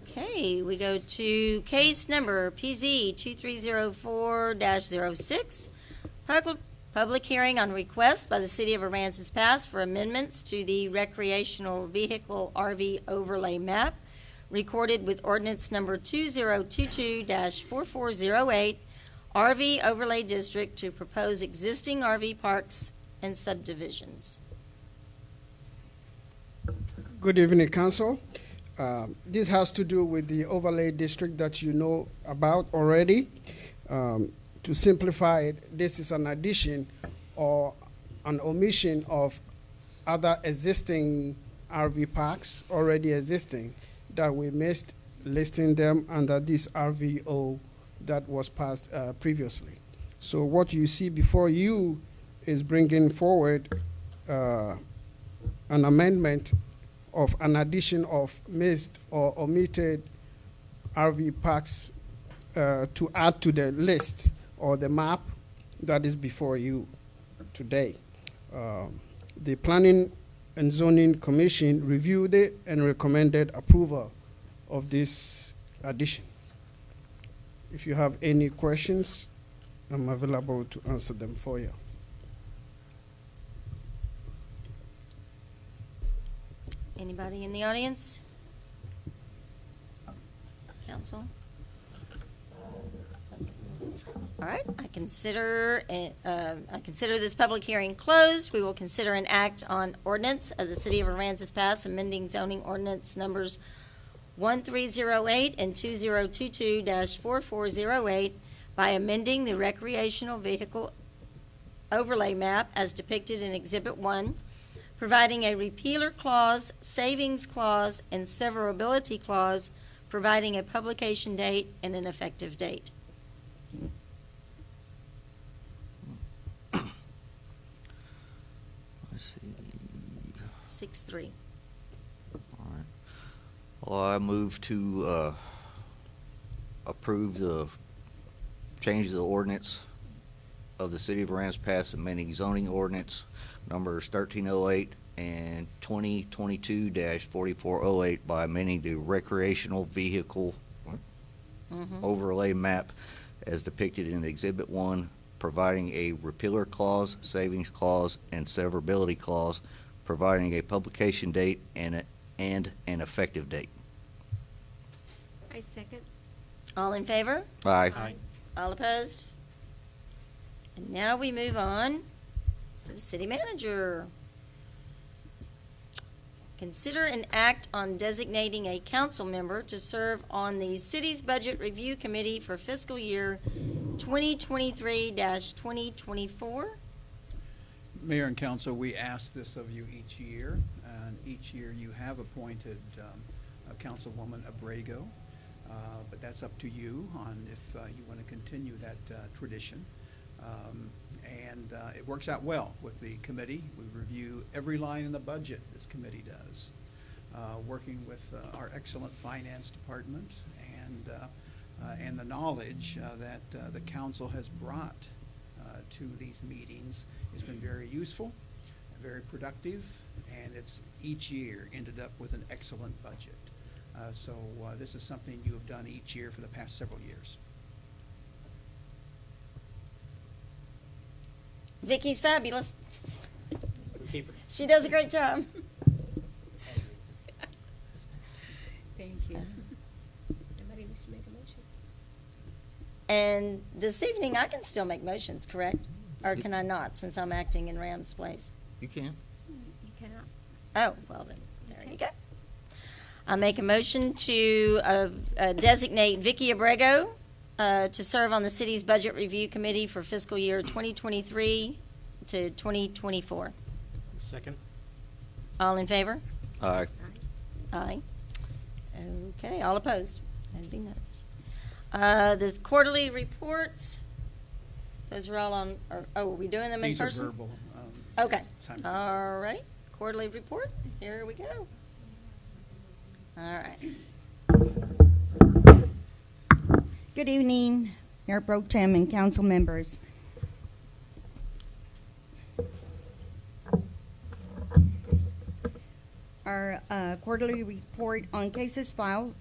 Okay, we go to case number PZ 2304-06. Public hearing on request by the City of Aransas Pass for amendments to the recreational vehicle RV overlay map recorded with ordinance number 2022-4408 RV overlay district to propose existing RV parks and subdivisions. Good evening, Council. This has to do with the overlay district that you know about already. To simplify it, this is an addition or an omission of other existing RV parks already existing that we missed listing them under this RVO that was passed previously. So what you see before you is bringing forward an amendment of an addition of missed or omitted RV parks to add to the list or the map that is before you today. The planning and Zoning Commission reviewed it and recommended approval of this addition. If you have any questions, I'm available to answer them for you. Anybody in the audience? Council? All right, I consider this public hearing closed. We will consider an act on ordinance of the City of Aransas Pass amending zoning ordinance numbers 1308 and 2022-4408 by amending the recreational vehicle overlay map as depicted in Exhibit 1, providing a repealer clause, savings clause, and severability clause, providing a publication date and an effective date. Let's see. 6-3. All right. Well, I move to approve the change of the ordinance of the City of Aransas Pass amending zoning ordinance numbers 1308 and 2022-4408 by amending the recreational vehicle overlay map as depicted in Exhibit 1, providing a repealer clause, savings clause, and severability clause, providing a publication date and an effective date. I second. All in favor? Aye. Aye. All opposed? And now we move on to the city manager. Consider an act on designating a council member to serve on the city's budget review committee for fiscal year 2023-2024. Mayor and council, we ask this of you each year, and each year you have appointed Councilwoman Abrego, but that's up to you on if you want to continue that tradition. It works out well with the committee. We review every line in the budget this committee does, working with our excellent finance department and the knowledge that the council has brought to these meetings has been very useful, very productive, and it's each year ended up with an excellent budget. So this is something you have done each year for the past several years. Vicky's fabulous. Keep her. She does a great job. Thank you. Somebody needs to make a motion. And this evening, I can still make motions, correct? Or can I not, since I'm acting in Ram's place? You can. You cannot. Oh, well then, there you go. I make a motion to designate Vicky Abrego to serve on the city's budget review committee for fiscal year 2023 to 2024. Second. All in favor? Aye. Aye. Okay, all opposed? That'd be nice. The quarterly reports, those are all on, are we doing them in These person? are verbal. Okay, Time. all right, quarterly report, here we go. All right. Good evening, Mayor Pro Tem and council members. Our quarterly report on cases filed,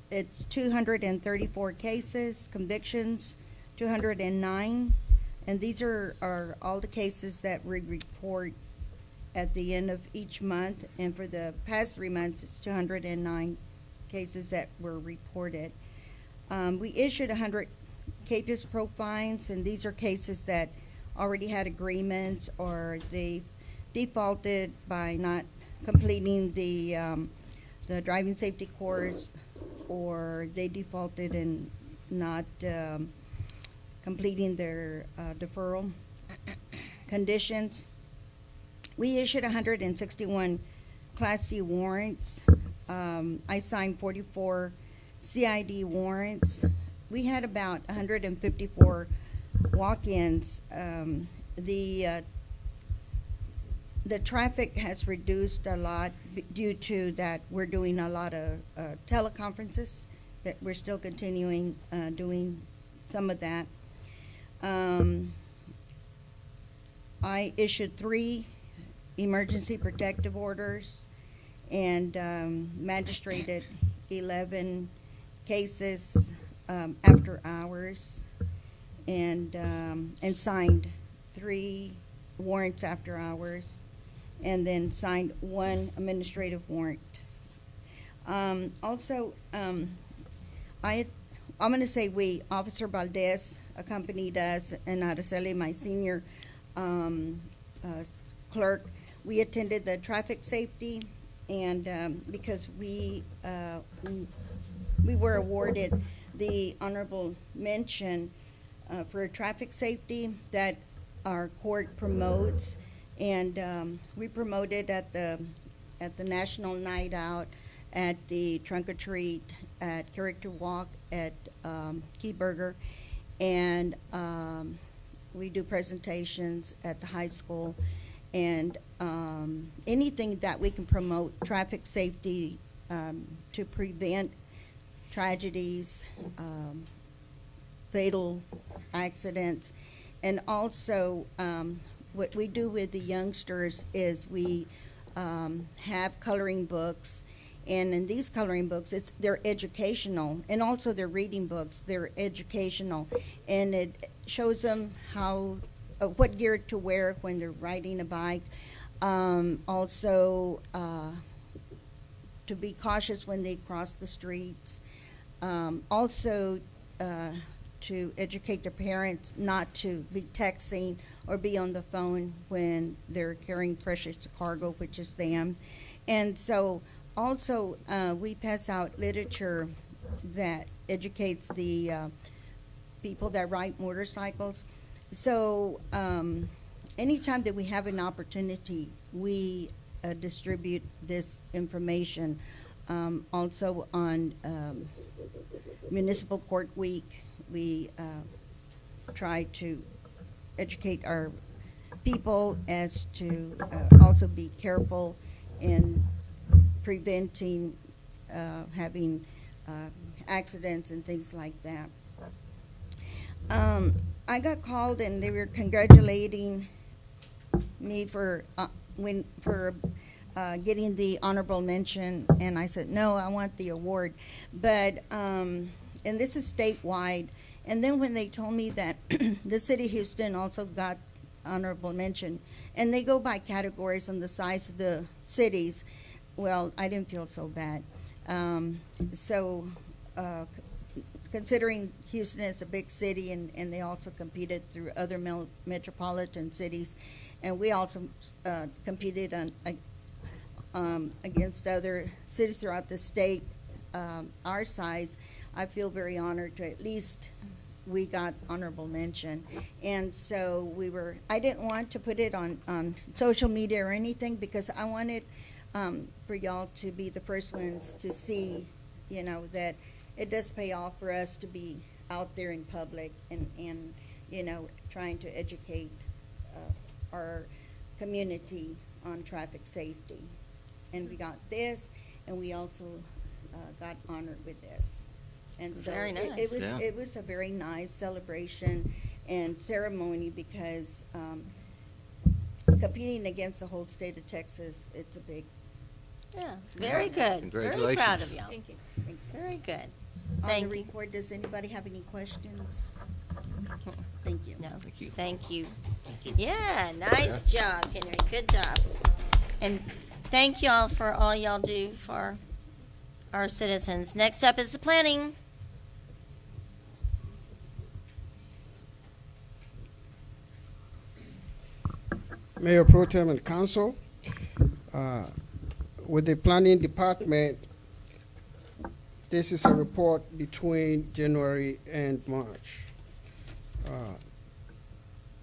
it's 234 cases, convictions 209, and these are all the cases that we report at the end of each month, and for the past 3 months it's 209 cases that were reported. We issued 100 cases pro fines, and these are cases that already had agreements or they defaulted by not completing the driving safety course, or they defaulted in not completing their deferral conditions. We issued 161 Class C warrants. I signed 44 CID warrants. We had about 154 walk-ins. The traffic has reduced a lot due to that we're doing a lot of teleconferences, that we're still continuing doing some of that. I issued 3 emergency protective orders, and magistrated 11 cases after hours, and signed 3 warrants after hours, and then signed 1 administrative warrant. Also, I'm going to say we, Officer Valdez accompanied us, and Araceli, my senior clerk, we attended the traffic safety, and because we were awarded the honorable mention for traffic safety that our court promotes, and we promoted at the National Night Out, at the Trunk or Treat, at Character Walk, at Key Burger, and we do presentations at the high school, and anything that we can promote traffic safety to prevent tragedies, fatal accidents, and also what we do with the youngsters is we have coloring books, and in these coloring books they're educational, and also they're reading books. They're educational, and it shows them how what gear to wear when they're riding a bike, also to be cautious when they cross the streets, also to educate their parents not to be texting or be on the phone when they're carrying precious cargo, which is them. And so also we pass out literature that educates the people that ride motorcycles. So anytime that we have an opportunity, we distribute this information. Also on Municipal Court Week, we try to educate our people as to also be careful in preventing having accidents and things like that. I got called and they were congratulating me for getting the honorable mention, and I said, no, I want the award. But, and this is statewide, and then when they told me that the city of Houston also got honorable mention, and they go by categories on the size of the cities, well, I didn't feel so bad. Considering Houston is a big city, and they also competed through other metropolitan cities, and we also competed against other cities throughout the state our size, I feel very honored to at least we got honorable mention. And so I didn't want to put it on social media or anything, because I wanted for y'all to be the first ones to see, that it does pay off for us to be out there in public and trying to educate our community on traffic safety. And we got this, and we also got honored with this. And so Very nice. It was a very nice celebration and ceremony, because competing against the whole state of Texas, it's a big. Yeah, very good. Very Congratulations. proud of y'all. Thank you. Very good. On Thank the you. report, does anybody have any questions? Thank you. No. Thank you. Thank you. Thank you. Yeah, nice job, Henry. Good job. And thank y'all for all y'all do for our citizens. Next up is the planning. Mayor Pro Tem and Council, with the Planning Department, this is a report between January and March.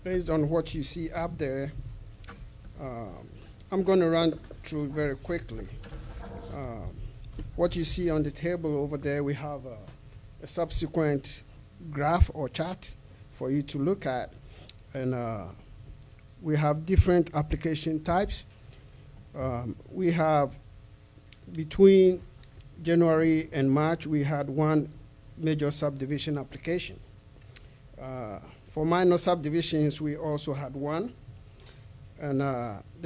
Based on what you see up there, I'm going to run through very quickly. What you see on the table over there, we have a subsequent graph or chart for you to look at. And we have different application types. We have, between January and March, we had one major subdivision application. For minor subdivisions, we also had one. And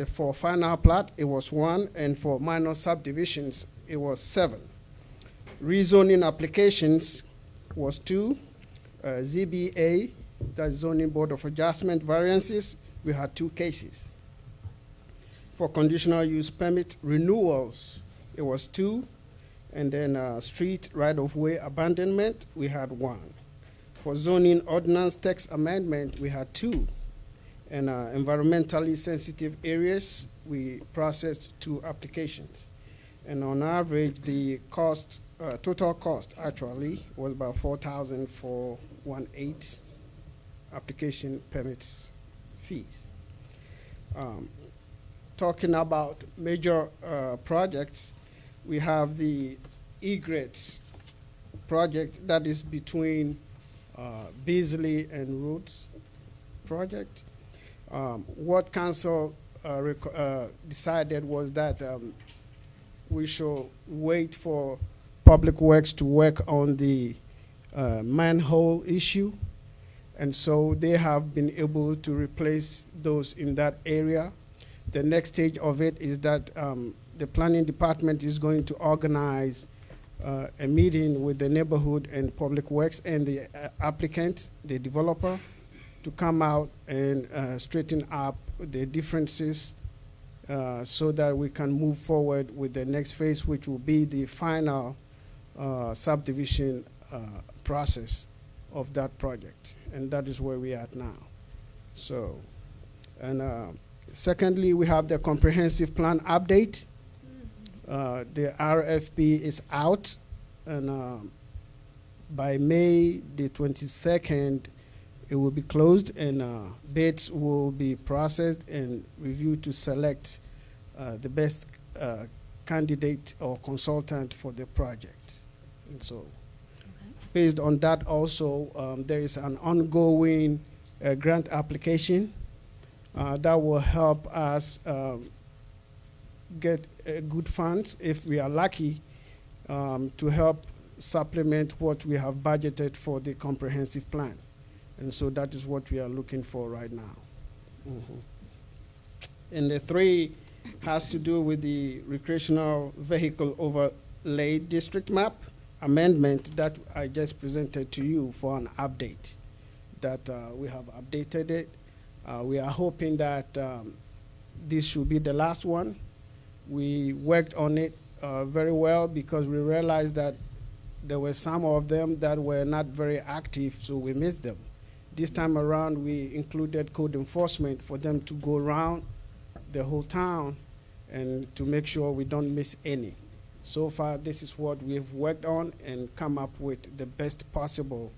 for final plat, it was 1, and for minor subdivisions, it was 7. Rezoning applications was 2. ZBA, that's Zoning Board of Adjustment variances, we had 2 cases. For conditional use permit renewals, it was 2. And then street right-of-way abandonment, we had 1. For zoning ordinance text amendment, we had 2. And environmentally sensitive areas, we processed 2 applications. And on average, the cost, total cost actually was about $4,418 application permits fees. Talking about major projects, we have the egrets project that is between Beasley and Rhodes project. What council decided was that we should wait for Public Works to work on the manhole issue. And so they have been able to replace those in that area. The next stage of it is that the planning department is going to organize a meeting with the neighborhood and Public Works and the applicant, the developer, to come out and straighten up the differences so that we can move forward with the next phase, which will be the final subdivision process of that project. And that is where we are at now. So, and secondly, we have the comprehensive plan update. The RFP is out, and by May the 22nd, it will be closed, and bids will be processed and reviewed to select the best candidate or consultant for the project. And so, based on that also, there is an ongoing grant application that will help us get good funds, if we are lucky, to help supplement what we have budgeted for the comprehensive plan. And so that is what we are looking for right now. And the 3 has to do with the recreational vehicle overlay district map amendment that I just presented to you for an update, that we have updated it. We are hoping that this should be the last one. We worked on it very well because we realized that there were some of them that were not very active, so we missed them. This time around, we included code enforcement for them to go around the whole town and to make sure we don't miss any. So far, this is what we've worked on and come up with the best possible,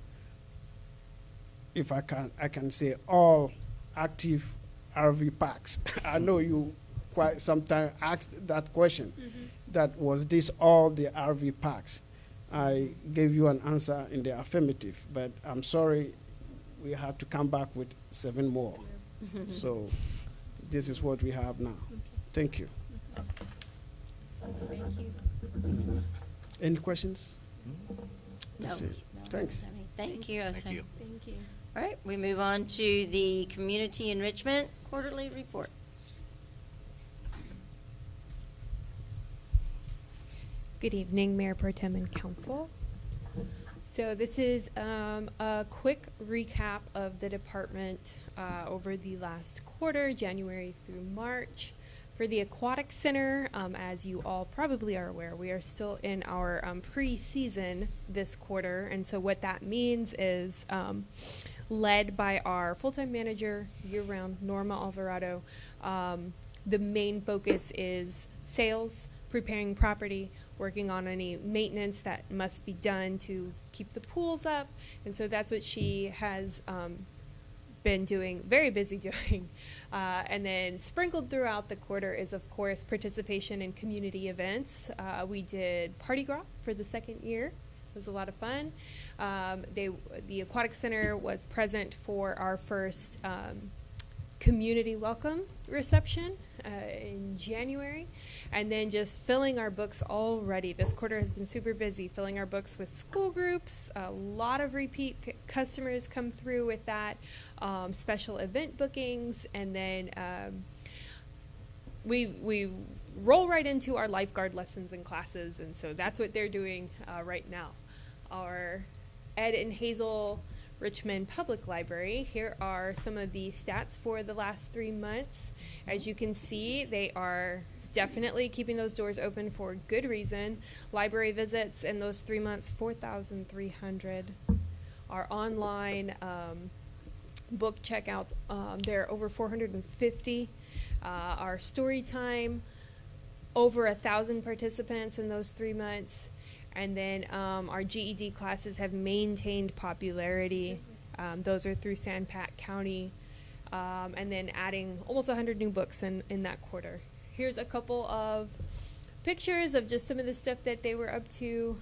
if I can say, all active RV parks. I know you quite sometimes asked that question. That was this all the RV parks? I gave you an answer in the affirmative, but I'm sorry, we have to come back with 7 more. So this is what we have now. Thank you. Thank you. Any questions? No. That's it. No, Thanks. Thank you, Osa. Thank you. Thank you. All right, we move on to the Community Enrichment Quarterly Report. Good evening, Mayor Pro Tem and Council. So this is a quick recap of the department over the last quarter, January through March. For the Aquatic Center, as you all probably are aware, we are still in our pre-season this quarter, and so what that means is led by our full-time manager year-round, Norma Alvarado. The main focus is sales, preparing property, working on any maintenance that must be done to keep the pools up, and so that's what she has been doing, very busy doing. And then sprinkled throughout the quarter is, of course, participation in community events. We did Party Gras for the 2nd year. It was a lot of fun. The Aquatic Center was present for our first community welcome reception in January, and then just filling our books already. This quarter has been super busy, filling our books with school groups. A lot of repeat customers come through with that, special event bookings, and then we roll right into our lifeguard lessons and classes, and so that's what they're doing right now. Our Ed and Hazel Richmond Public Library, here are some of the stats for the last 3 months. As you can see, they are definitely keeping those doors open for good reason. Library visits in those 3 months, 4,300. Our online book checkouts, they're over 450. Our story time, over 1,000 participants in those 3 months. And then our GED classes have maintained popularity. Those are through San Pat County. And then adding almost 100 new books in that quarter. Here's a couple of pictures of just some of the stuff that they were up to.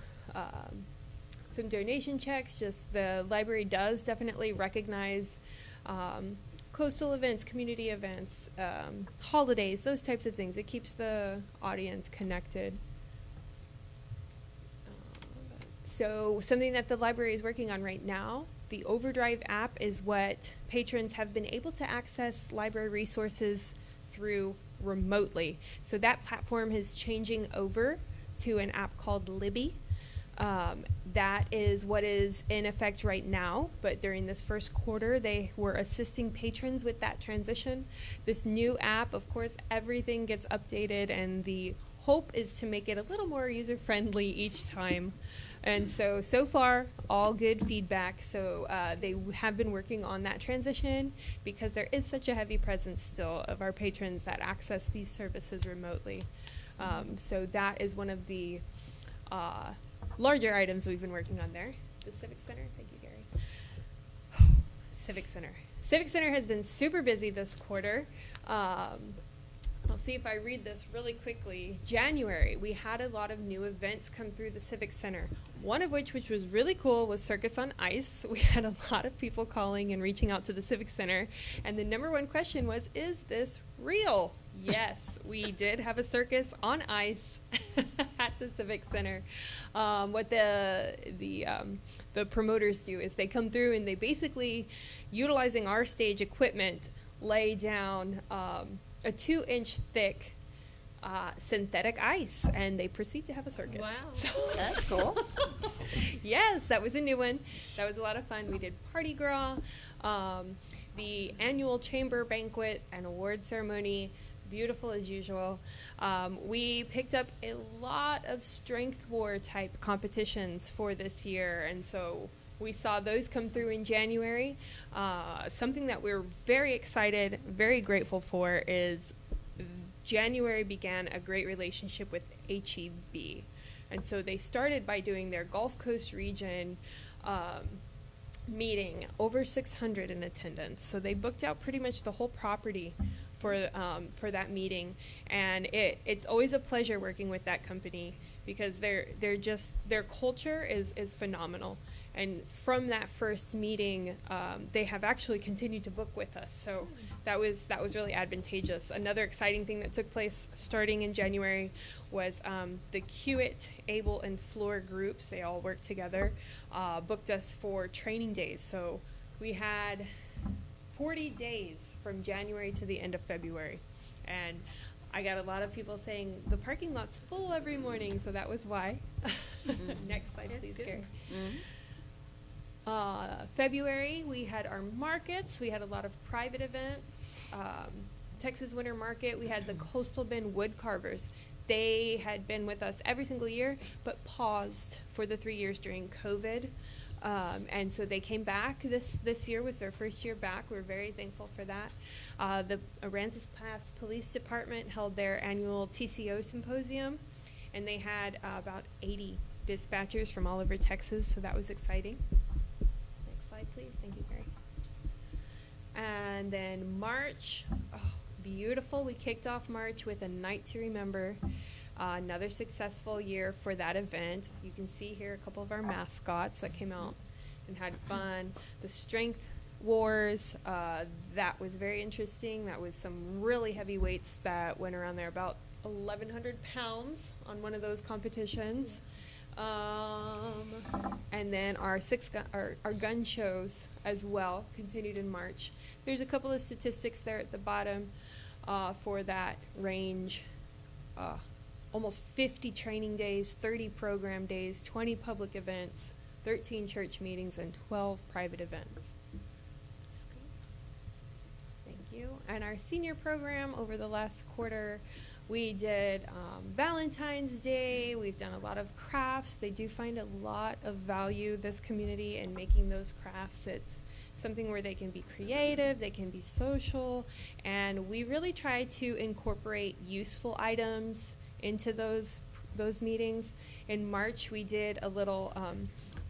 Some donation checks. Just the library does definitely recognize coastal events, community events, holidays, those types of things. It keeps the audience connected. So something that the library is working on right now, the Overdrive app, is what patrons have been able to access library resources through remotely. So that platform is changing over to an app called Libby. That is what is in effect right now, but during this first quarter, they were assisting patrons with that transition. This new app, of course, everything gets updated, and the hope is to make it a little more user-friendly each time. And so far, all good feedback. So they have been working on that transition because there is such a heavy presence still of our patrons that access these services remotely. So that is one of the larger items we've been working on there. The Civic Center, thank you, Gary. Civic Center. Civic Center has been super busy this quarter. I'll see if I read this really quickly. January, we had a lot of new events come through the Civic Center. One of which was really cool, was Circus on Ice. We had a lot of people calling and reaching out to the Civic Center. And the number one question was, is this real? Yes, we did have a circus on ice at the Civic Center. What the promoters do is they come through and they basically, utilizing our stage equipment, lay down a 2-inch thick synthetic ice, and they proceed to have a circus. Wow. So That's cool. Yes, that was a new one. That was a lot of fun. We did Party Gras, the annual chamber banquet and award ceremony, beautiful as usual. We picked up a lot of strength war type competitions for this year, and so we saw those come through in January. Something that we're very excited, very grateful for is January began a great relationship with HEB. And so they started by doing their Gulf Coast region meeting, over 600 in attendance. So they booked out pretty much the whole property for that meeting. And it's always a pleasure working with that company because their culture is phenomenal. And from that first meeting, they have actually continued to book with us. So that was really advantageous. Another exciting thing that took place starting in January was the Kiewit, Able, and Floor groups. They all worked together, booked us for training days. So we had 40 days from January to the end of February. And I got a lot of people saying, the parking lot's full every morning, so that was why. Next slide, please, Gary. Mm-hmm. February, we had our markets. We had a lot of private events. Texas Winter Market, we had the Coastal Bend Wood Carvers. They had been with us every single year, but paused for the 3 years during COVID. And so they came back. This year was their first year back. We're very thankful for that. The Aransas Pass Police Department held their annual TCO symposium, and they had about 80 dispatchers from all over Texas, so that was exciting. Next slide, please. Thank you, Gary. And then March, beautiful. We kicked off March with a Night to Remember. Another successful year for that event. You can see here a couple of our mascots that came out and had fun. The Strength Wars, that was very interesting. That was some really heavy weights that went around there, about 1,100 pounds on one of those competitions. And then our gun shows as well continued in March. There's a couple of statistics there at the bottom. for that range. Almost 50 training days, 30 program days, 20 public events, 13 church meetings, and 12 private events. Thank you. And our senior program over the last quarter, we did Valentine's Day. We've done a lot of crafts. They do find a lot of value, this community, in making those crafts. It's something where they can be creative, they can be social, and we really try to incorporate useful items into those meetings. In March, we did a little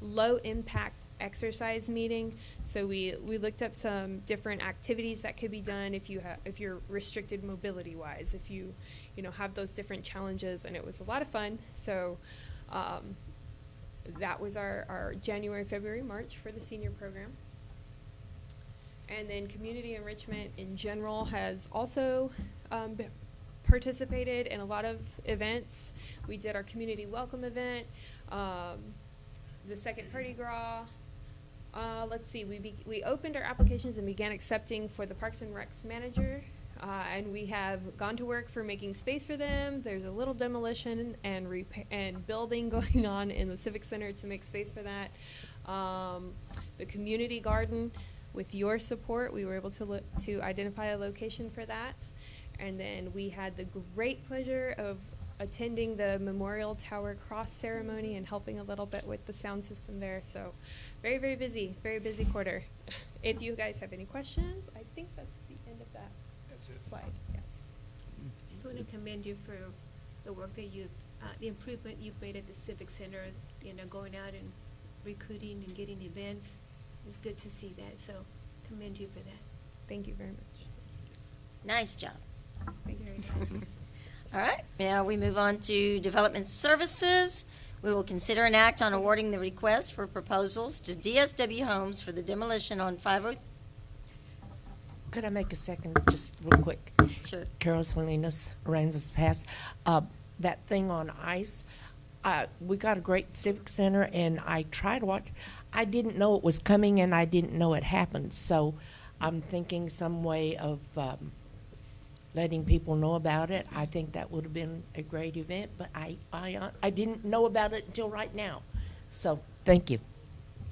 low-impact exercise meeting. So we looked up some different activities that could be done if you're restricted mobility-wise, if you have those different challenges, and it was a lot of fun. So that was our January, February, March for the senior program. And then community enrichment in general has also participated in a lot of events. We did our community welcome event, the second party gras. Let's see, we opened our applications and began accepting for the Parks and Recs manager, and we have gone to work for making space for them. There's a little demolition and building going on in the Civic Center to make space for that. The community garden, with your support, we were able to identify a location for that. And then we had the great pleasure of attending the Memorial Tower Cross ceremony and helping a little bit with the sound system there. So very, very busy quarter. If you guys have any questions, I think that's the end of that slide. Yes. Just want to commend you for the work that the improvement you've made at the Civic Center, going out and recruiting and getting events. It's good to see that. So commend you for that. Thank you very much. Nice job. Thank you very much. All right, now we move on to development services. We will consider an act on awarding the request for proposals to DSW Homes for the demolition on 50. Could I make a second, just real quick? Sure. Carol Salinas, Aransas Pass. That thing on ice, we got a great civic center, and I tried to watch. I didn't know it was coming, and I didn't know it happened. So I'm thinking some way of letting people know about it. I think that would have been a great event, but I didn't know about it until right now. So thank you.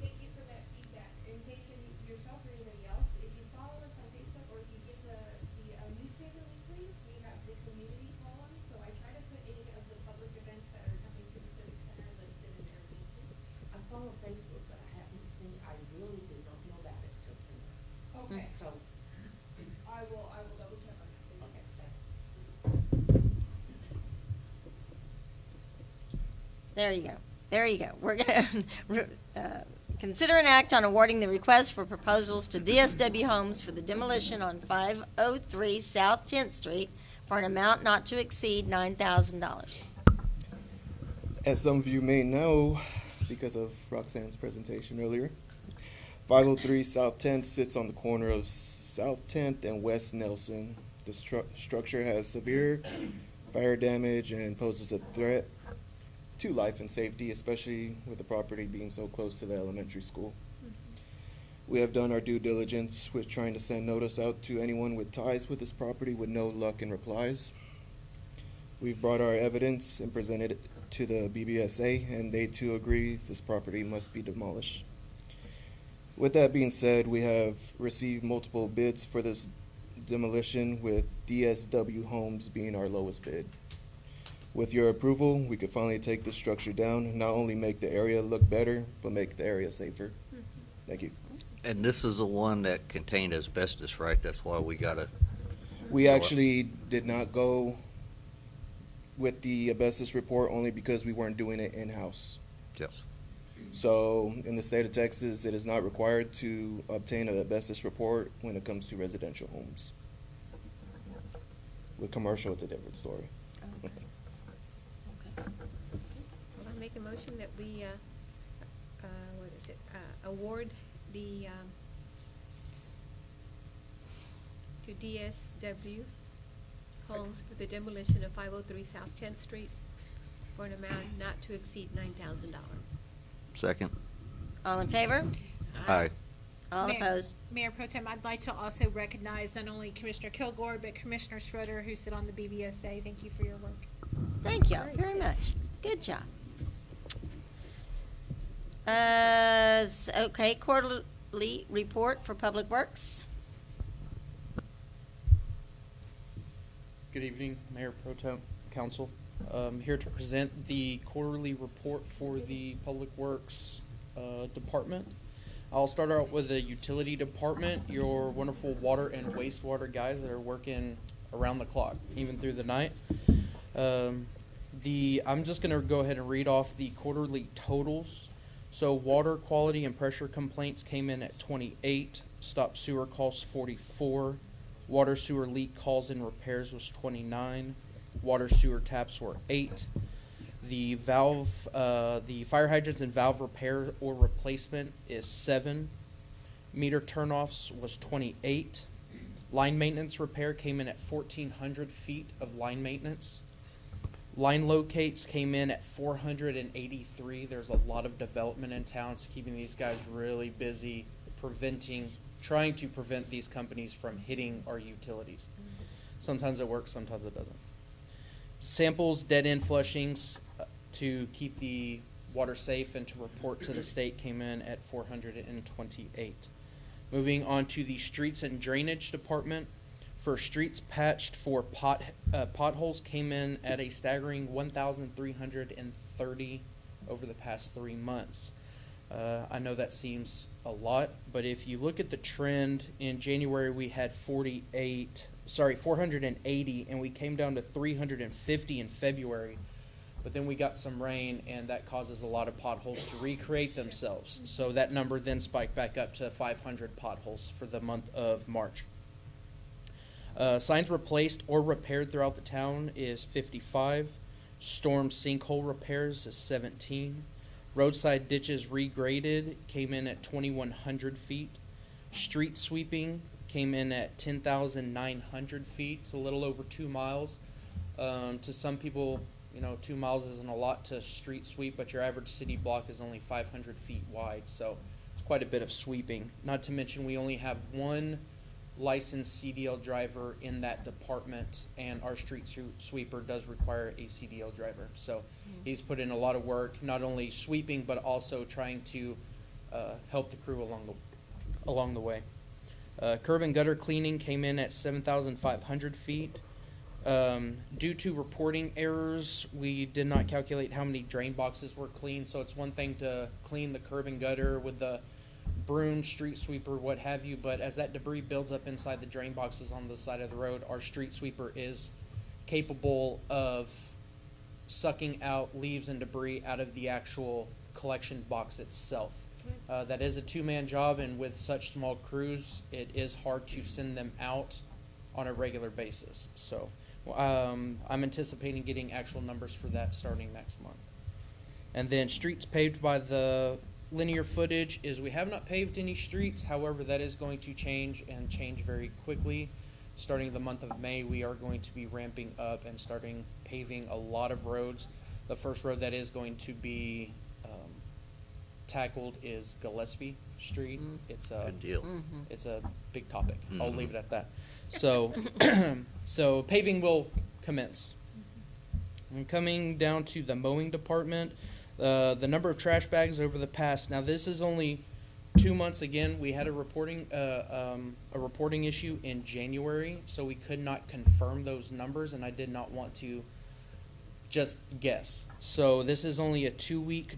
Thank you for that feedback. In case yourself or anybody else, if you follow us on Facebook or if you get the newspaper weekly, we have the community column. So I try to put any of the public events that are coming to the Civic Center listed in there weekly. I follow Facebook, but I haven't seen. I really did not know about it till tonight. Okay. So I will double check on that. okay. There you go. There you go. We're going to consider an act on awarding the request for proposals to DSW Homes for the demolition on 503 South 10th Street for an amount not to exceed $9,000. As some of you may know, because of Roxanne's presentation earlier, 503 South 10th sits on the corner of South 10th and West Nelson. The structure has severe fire damage and poses a threat to life and safety, especially with the property being so close to the elementary school. We have done our due diligence with trying to send notice out to anyone with ties with this property with no luck in replies. We've brought our evidence and presented it to the BBSA, and they too agree this property must be demolished. With that being said, we have received multiple bids for this demolition, with DSW Homes being our lowest bid. With your approval, we could finally take this structure down and not only make the area look better, but make the area safer. Thank you. And this is the one that contained asbestos, right? That's why we got to... We actually did not go with the asbestos report only because we weren't doing it in-house. Yes. So in the state of Texas, it is not required to obtain an asbestos report when it comes to residential homes. With commercial, it's a different story. Well, I make a motion that we, award the, to DSW Homes for the demolition of 503 South 10th Street for an amount not to exceed $9,000. Second. All in favor? Aye. All Mayor- opposed? Mayor Pro Tem, I'd like to also recognize not only Commissioner Kilgore, but Commissioner Schroeder, who sit on the BBSA. Thank you for your work. Thank you very much. Good job. Okay, quarterly report for Public Works. Good evening, Mayor Pro Tem, Council. Here to present the quarterly report for the Public Works Department. I'll start out with the Utility Department, your wonderful water and wastewater guys that are working around the clock, even through the night. I'm just going to go ahead and read off the quarterly totals. So water quality and pressure complaints came in at 28, stop sewer calls 44, water sewer leak calls and repairs was 29, water sewer taps were 8, the fire hydrants and valve repair or replacement is 7, meter turnoffs was 28, line maintenance repair came in at 1,400 feet of line maintenance. Line locates came in at 483. There's a lot of development in town. It's keeping these guys really busy, trying to prevent these companies from hitting our utilities. Sometimes it works, sometimes it doesn't. Samples, dead end flushings to keep the water safe and to report to the state came in at 428. Moving on to the Streets and Drainage Department. For streets patched for potholes came in at a staggering 1,330 over the past 3 months. I know that seems a lot, but if you look at the trend, in January we had 480, and we came down to 350 in February. But then we got some rain, and that causes a lot of potholes to recreate themselves. So that number then spiked back up to 500 potholes for the month of March. Signs replaced or repaired throughout the town is 55. Storm sinkhole repairs is 17. Roadside ditches regraded came in at 2,100 feet. Street sweeping came in at 10,900 feet. It's a little over 2 miles. To some people, 2 miles isn't a lot to street sweep, but your average city block is only 500 feet wide. So it's quite a bit of sweeping. Not to mention we only have one licensed CDL driver in that department, and our street sweeper does require a CDL driver. So he's put in a lot of work, not only sweeping but also trying to help the crew along the way. Curb and gutter cleaning came in at 7,500 feet. Due to reporting errors, we did not calculate how many drain boxes were cleaned. So it's one thing to clean the curb and gutter with the broom, street sweeper, what have you, but as that debris builds up inside the drain boxes on the side of the road, our street sweeper is capable of sucking out leaves and debris out of the actual collection box itself. That is a two-man job, and with such small crews, it is hard to send them out on a regular basis. So I'm anticipating getting actual numbers for that starting next month. And then streets paved by the linear footage is we have not paved any streets. However, that is going to change and change very quickly. Starting the month of May, we are going to be ramping up and starting paving a lot of roads. The first road that is going to be tackled is Gillespie Street. It's a Good deal. It's a big topic. I'll leave it at that. So, so paving will commence. And coming down to the mowing department, the number of trash bags over the past. Now this is only 2 months. Again, we had a reporting issue in January, so we could not confirm those numbers, and I did not want to just guess. So this is only a 2-week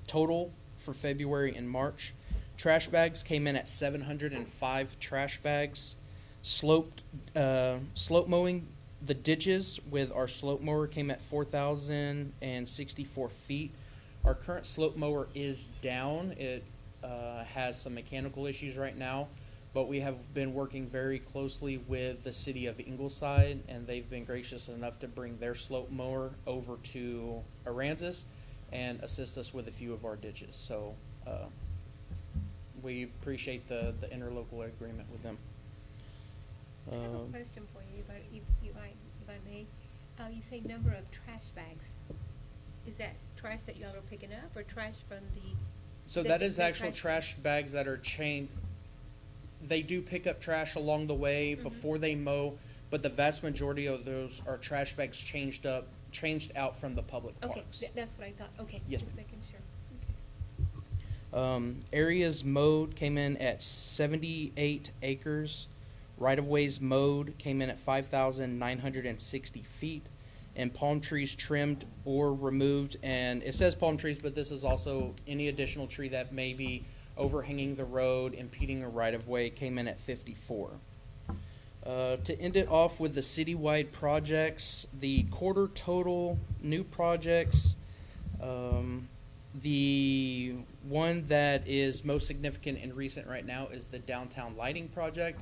total for February and March. Trash bags came in at 705 trash bags. Slope mowing, the ditches with our slope mower came at 4,064 feet. Our current slope mower is down. It has some mechanical issues right now, but we have been working very closely with the city of Ingleside, and they've been gracious enough to bring their slope mower over to Aransas and assist us with a few of our ditches. So we appreciate the interlocal agreement with them. I have a question for you, if I may. You say number of trash bags. Is that trash that y'all are picking up, or trash from the So The- that is the actual trash bags that are chained. They do pick up trash along the way before they mow, but the vast majority of those are trash bags changed out from the public Okay, parks. that's what I thought. Okay, Yes, just ma'am. making sure. Areas mowed came in at 78 acres. Right-of-ways mowed came in at 5,960 feet. And palm trees trimmed or removed, and it says palm trees, but this is also any additional tree that may be overhanging the road, impeding a right-of-way, came in at 54. To end it off with the citywide projects, the quarter total new projects, the one that is most significant and recent right now is the downtown lighting project.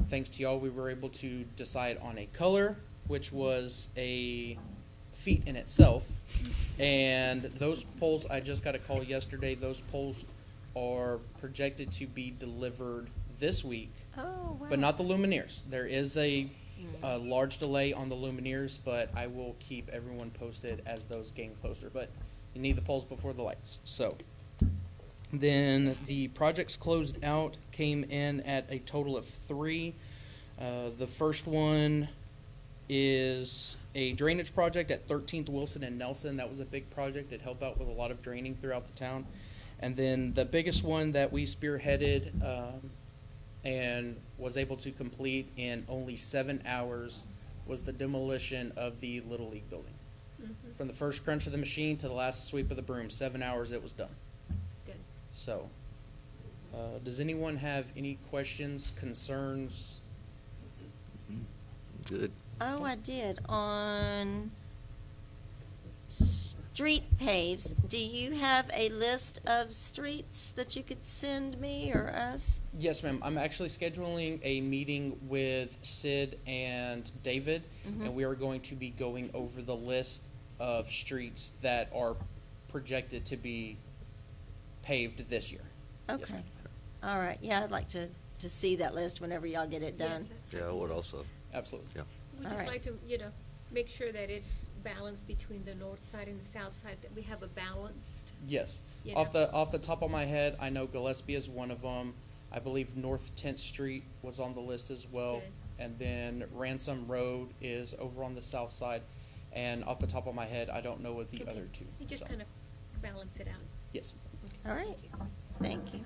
Thanks to y'all, we were able to decide on a color, which was a feat in itself. And those poles, I just got a call yesterday, those poles are projected to be delivered this week. Oh, wow. But not the luminaires. There is a large delay on the luminaires, but I will keep everyone posted as those gain closer. But you need the poles before the lights. So then the projects closed out came in at a total of 3. The first one is a drainage project at 13th Wilson and Nelson. That was a big project. It helped out with a lot of draining throughout the town. And then the biggest one that we spearheaded and was able to complete in only 7 hours was the demolition of the Little League building. From the first crunch of the machine to the last sweep of the broom, 7 hours it was done. That's good. So, does anyone have any questions, concerns? Good. Oh, I did. On street paves, do you have a list of streets that you could send me or us? Yes, ma'am. I'm actually scheduling a meeting with Sid and David, and we are going to be going over the list of streets that are projected to be paved this year. Okay. Yes, ma'am. All right. Yeah, I'd like to see that list whenever y'all get it done. Yes, Yeah, I would also. Absolutely. Yeah. We All just right. like to, make sure that it's balanced between the north side and the south side, that we have a balanced. Yes. You Off know. the top of my head, I know Gillespie is one of them. I believe North 10th Street was on the list as well. Good. And then Ransom Road is over on the south side. And off the top of my head, I don't know of the Okay. other two. You just so. kind of balance it out. Yes. All right. Thank you.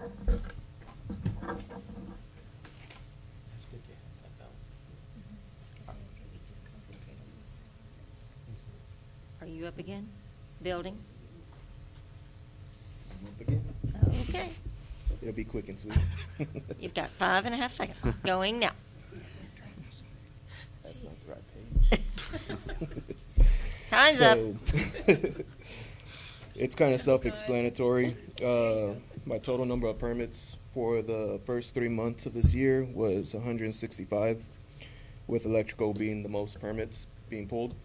Are you up again? Building? I'm up again. Okay. It'll be quick and sweet. You've got 5.5 seconds. Going now. That's not the right page. Time's up. It's kind of self-explanatory. My total number of permits for the first 3 months of this year was 165, with electrical being the most permits being pulled.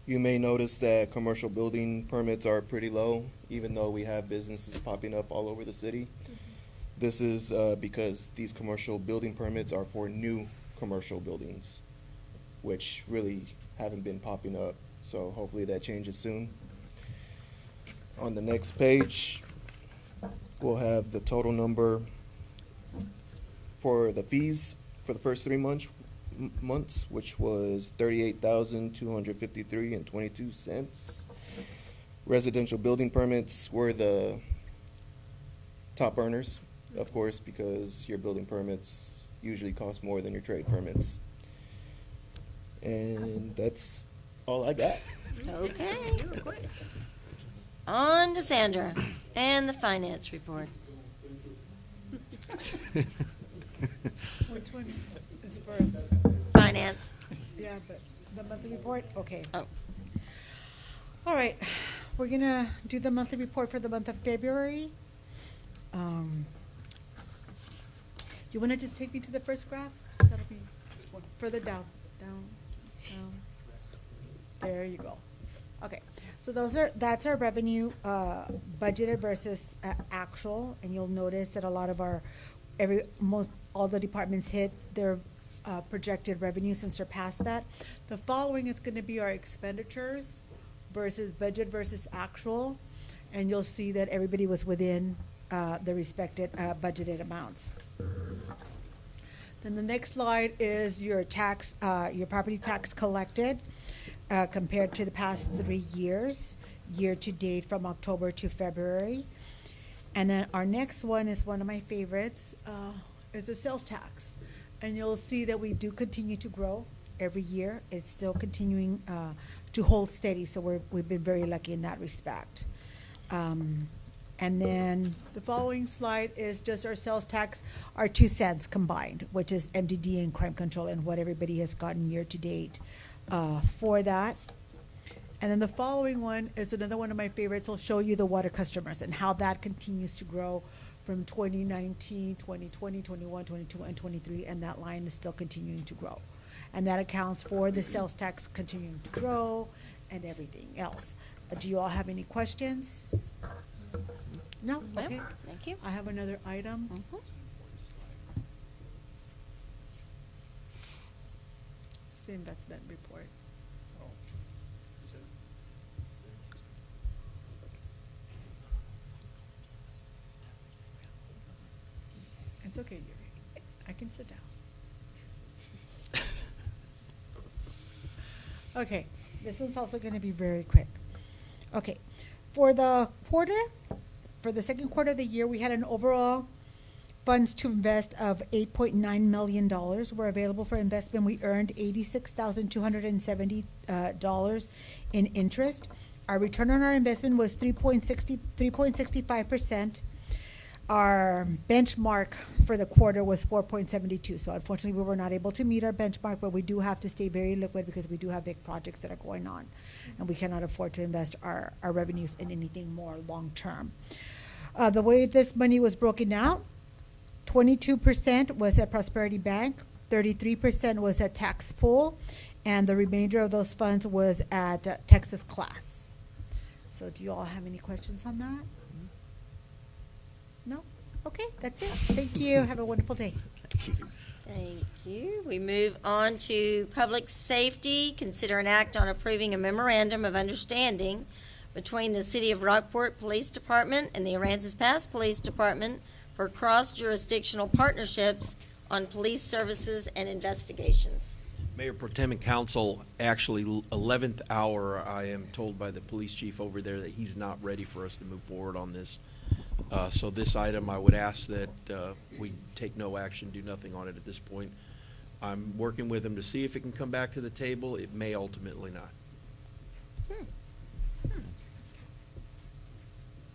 You may notice that commercial building permits are pretty low, even though we have businesses popping up all over the city. This is because these commercial building permits are for new commercial buildings, which really haven't been popping up. So hopefully that changes soon. On the next page, we'll have the total number for the fees for the first 3 months, which was $38,253.22. Residential building permits were the top earners, of course, because your building permits usually cost more than your trade permits. And that's all I got. Okay. On to Sandra and the finance report. Which one is first? Finance. Yeah, but the monthly report? Okay. Oh. All right, we're gonna do the monthly report for the month of February. You wanna just take me to the first graph? That'll be further down. There you go. Okay, so that's our revenue, budgeted versus actual, and you'll notice that a lot of all the departments hit their projected revenues and surpassed that. The following is gonna be our expenditures versus budget versus actual. and you'll see that everybody was within the respected budgeted amounts. Then the next slide is your tax, your property tax collected compared to the past 3 years, year to date from October to February. And then our next one is one of my favorites, is the sales tax. And you'll see that we do continue to grow every year. It's still continuing to hold steady, so we've been very lucky in that respect. And then the following slide is just our sales tax, our 2 cents combined, which is MDD and crime control, and what everybody has gotten year to date for that. And then the following one is another one of my favorites. I'll show you the water customers and how that continues to grow from 2019, 2020, 21, 22, and 23, and that line is still continuing to grow. And that accounts for the sales tax continuing to grow and everything else. Do you all have any questions? No? No, Okay. thank you. I have another item. It's the investment report. It's okay, Yuri. I can sit down. Okay, this one's also going to be very quick. Okay, for the quarter, for the second quarter of the year, we had an overall funds to invest of $8.9 million were available for investment. We earned $86,270 in interest. Our return on our investment was 3.65%. Our benchmark for the quarter was 4.72. So unfortunately, we were not able to meet our benchmark, but we do have to stay very liquid because we do have big projects that are going on, and we cannot afford to invest our revenues in anything more long term. The way this money was broken out, 22% was at Prosperity Bank, 33% was at Tax Pool, and the remainder of those funds was at Texas Class. So do you all have any questions on that? No? Okay, that's it. Thank you. Have a wonderful day. Thank you. We move on to public safety. Consider an act on approving a memorandum of understanding between the City of Rockport Police Department and the Aransas Pass Police Department for cross-jurisdictional partnerships on police services and investigations. Mayor Pro Tem and Council, actually 11th hour, I am told by the police chief over there that he's not ready for us to move forward on this. So this item, I would ask that we take no action, do nothing on it at this point. I'm working with him to see if it can come back to the table. It may ultimately not.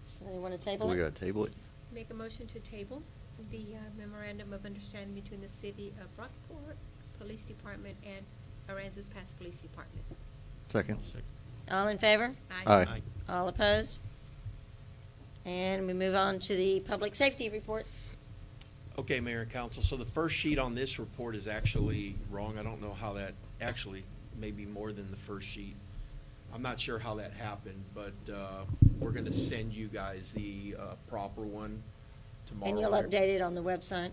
So you want to table We it? got to table it. Make a motion to table the memorandum of understanding between the City of Rockport Police Department and Aransas Pass Police Department. Second. All in favor? Aye. All opposed? And we move on to the public safety report. Okay, Mayor and Council, so the first sheet on this report is actually wrong. I don't know how that, actually, maybe more than the first sheet. I'm not sure how that happened, but we're going to send you guys the proper one tomorrow. And you'll update it on the website?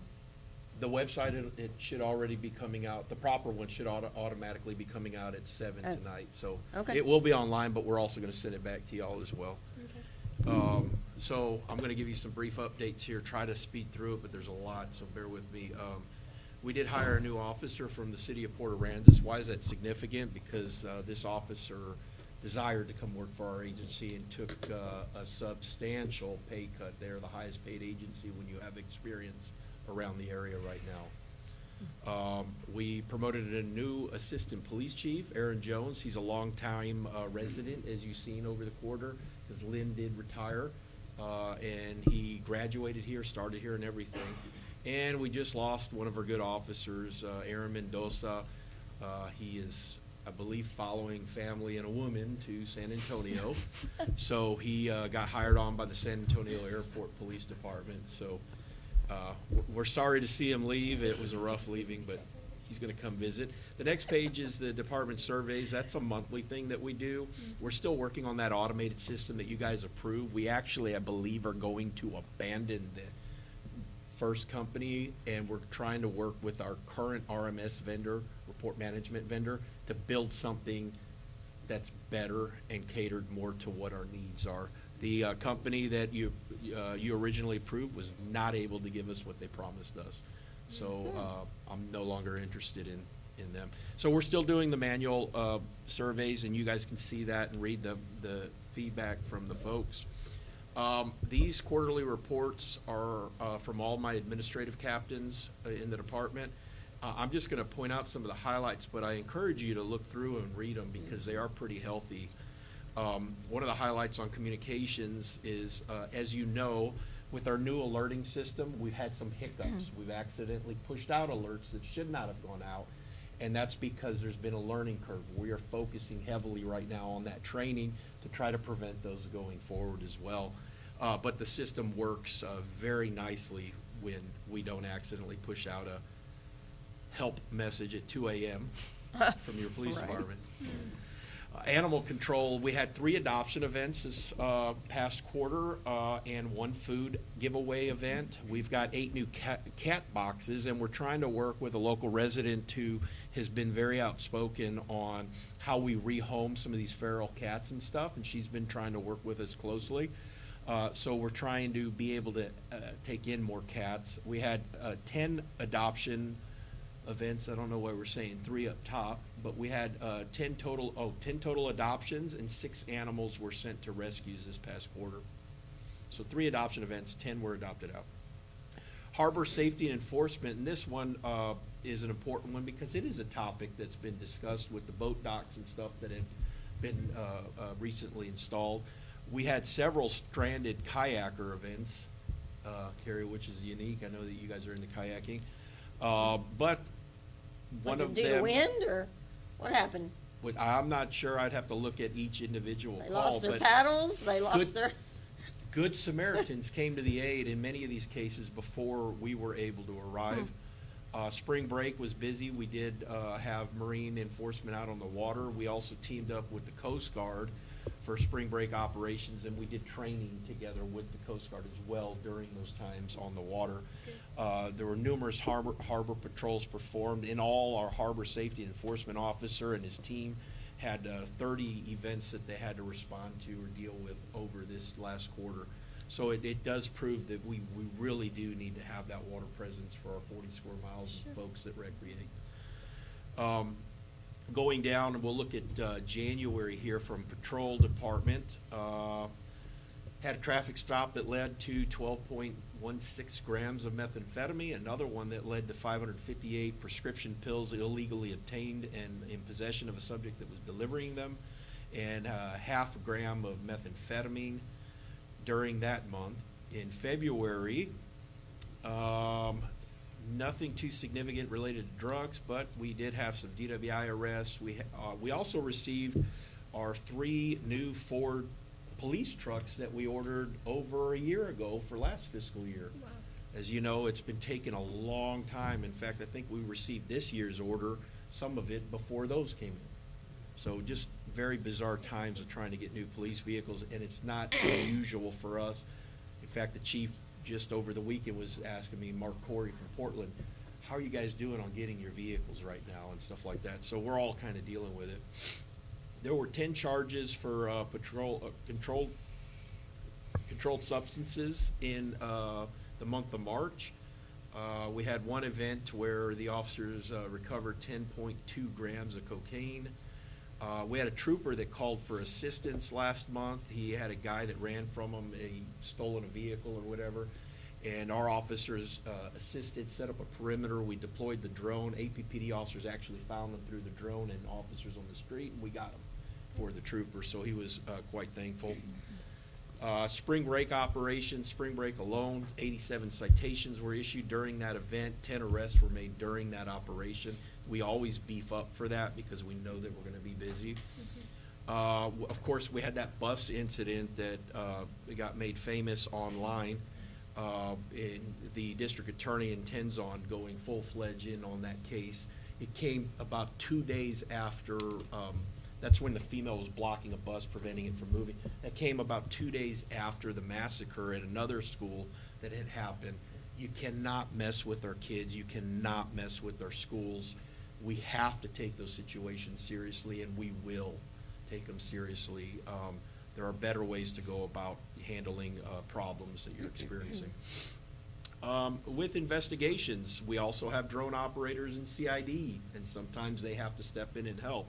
The website, it should already be coming out. The proper one should automatically be coming out at 7 tonight. So Okay. it will be online, but we're also going to send it back to y'all as well. Okay. So I'm going to give you some brief updates here, try to speed through it, but there's a lot, so bear with me. We did hire a new officer from the City of Port Aransas. Why is that significant? Because this officer desired to come work for our agency and took a substantial pay cut. They're the highest paid agency when you have experience around the area right now. We promoted a new assistant police chief, Aaron Jones. He's a longtime resident, as you've seen over the quarter, because Lynn did retire, and he graduated here, started here and everything. And we just lost one of our good officers, Aaron Mendoza. He is, I believe, following family and a woman to San Antonio. So he got hired on by the San Antonio Airport Police Department. So we're sorry to see him leave. It was a rough leaving, but he's going to come visit. The next page is the department surveys. That's a monthly thing that we do. We're still working on that automated system that you guys approved. We actually, I believe, are going to abandon the first company, and we're trying to work with our current RMS vendor, report management vendor, to build something that's better and catered more to what our needs are. The company that you originally approved was not able to give us what they promised us. So I'm no longer interested in them. So we're still doing the manual surveys, and you guys can see that and read the feedback from the folks. These quarterly reports are from all my administrative captains in the department. I'm just going to point out some of the highlights, but I encourage you to look through and read them because they are pretty healthy. One of the highlights on communications is, as you know, with our new alerting system, we've had some hiccups. We've accidentally pushed out alerts that should not have gone out, and that's because there's been a learning curve. We are focusing heavily right now on that training to try to prevent those going forward as well. But the system works very nicely when we don't accidentally push out a help message at 2 a.m. from your police department. Animal control, we had 3 adoption events this past quarter and 1 food giveaway event. We've got 8 new cat boxes, and we're trying to work with a local resident who has been very outspoken on how we rehome some of these feral cats and stuff, and she's been trying to work with us closely. So we're trying to be able to take in more cats. We had 10 adoption events. I don't know why we're saying 3 up top, but we had 10 total adoptions, and 6 animals were sent to rescues this past quarter. So 3 adoption events, 10 were adopted out. Harbor safety and enforcement, and this one is an important one because it is a topic that's been discussed with the boat docks and stuff that have been recently installed. We had several stranded kayaker events, Carrie, which is unique. I know that you guys are into kayaking. But one Was of it due them, to wind, or what happened? I'm not sure. I'd have to look at each individual They call. lost their but paddles, they lost their... Good Samaritans came to the aid in many of these cases before we were able to arrive. Spring break was busy. We did have marine enforcement out on the water. We also teamed up with the Coast Guard for spring break operations, and we did training together with the Coast Guard as well during those times on the water. There were numerous harbor patrols performed. In all, our harbor safety enforcement officer and his team had 30 events that they had to respond to or deal with over this last quarter. So it does prove that we really do need to have that water presence for our 40 square miles of folks that recreate. Going down, we'll look at January here from Patrol Department. Had a traffic stop that led to 12.16 grams of methamphetamine, another one that led to 558 prescription pills illegally obtained and in possession of a subject that was delivering them, and half a gram of methamphetamine during that month. In February, nothing too significant related to drugs, but we did have some DWI arrests. We also received our 3 new Ford police trucks that we ordered over a year ago for last fiscal year. Wow. As you know, it's been taking a long time. In fact, I think we received this year's order, some of it, before those came in. So just very bizarre times of trying to get new police vehicles, and it's not unusual for us. In fact, the chief just over the weekend was asking me, Mark Corey from Portland, how are you guys doing on getting your vehicles right now and stuff like that. So we're all kind of dealing with it. There were 10 charges for controlled substances in the month of March. We had one event where the officers recovered 10.2 grams of cocaine. We had a trooper that called for assistance last month. He had a guy that ran from him, he stolen a vehicle or whatever, and our officers assisted, set up a perimeter. We deployed the drone. APPD officers actually found them through the drone and officers on the street, and we got them for the trooper, so he was quite thankful. Spring break operations, spring break alone, 87 citations were issued during that event. 10 arrests were made during that operation. We always beef up for that because we know that we're going to be busy. Of course, we had that bus incident that got made famous online. The district attorney intends on going full-fledged in on that case. It came about 2 days after, that's when the female was blocking a bus, preventing it from moving. That came about 2 days after the massacre at another school that had happened. You cannot mess with our kids. You cannot mess with our schools. We have to take those situations seriously, and we will take them seriously. there are better ways to go about handling problems that you're experiencing. With investigations, we also have drone operators in CID, and sometimes they have to step in and help.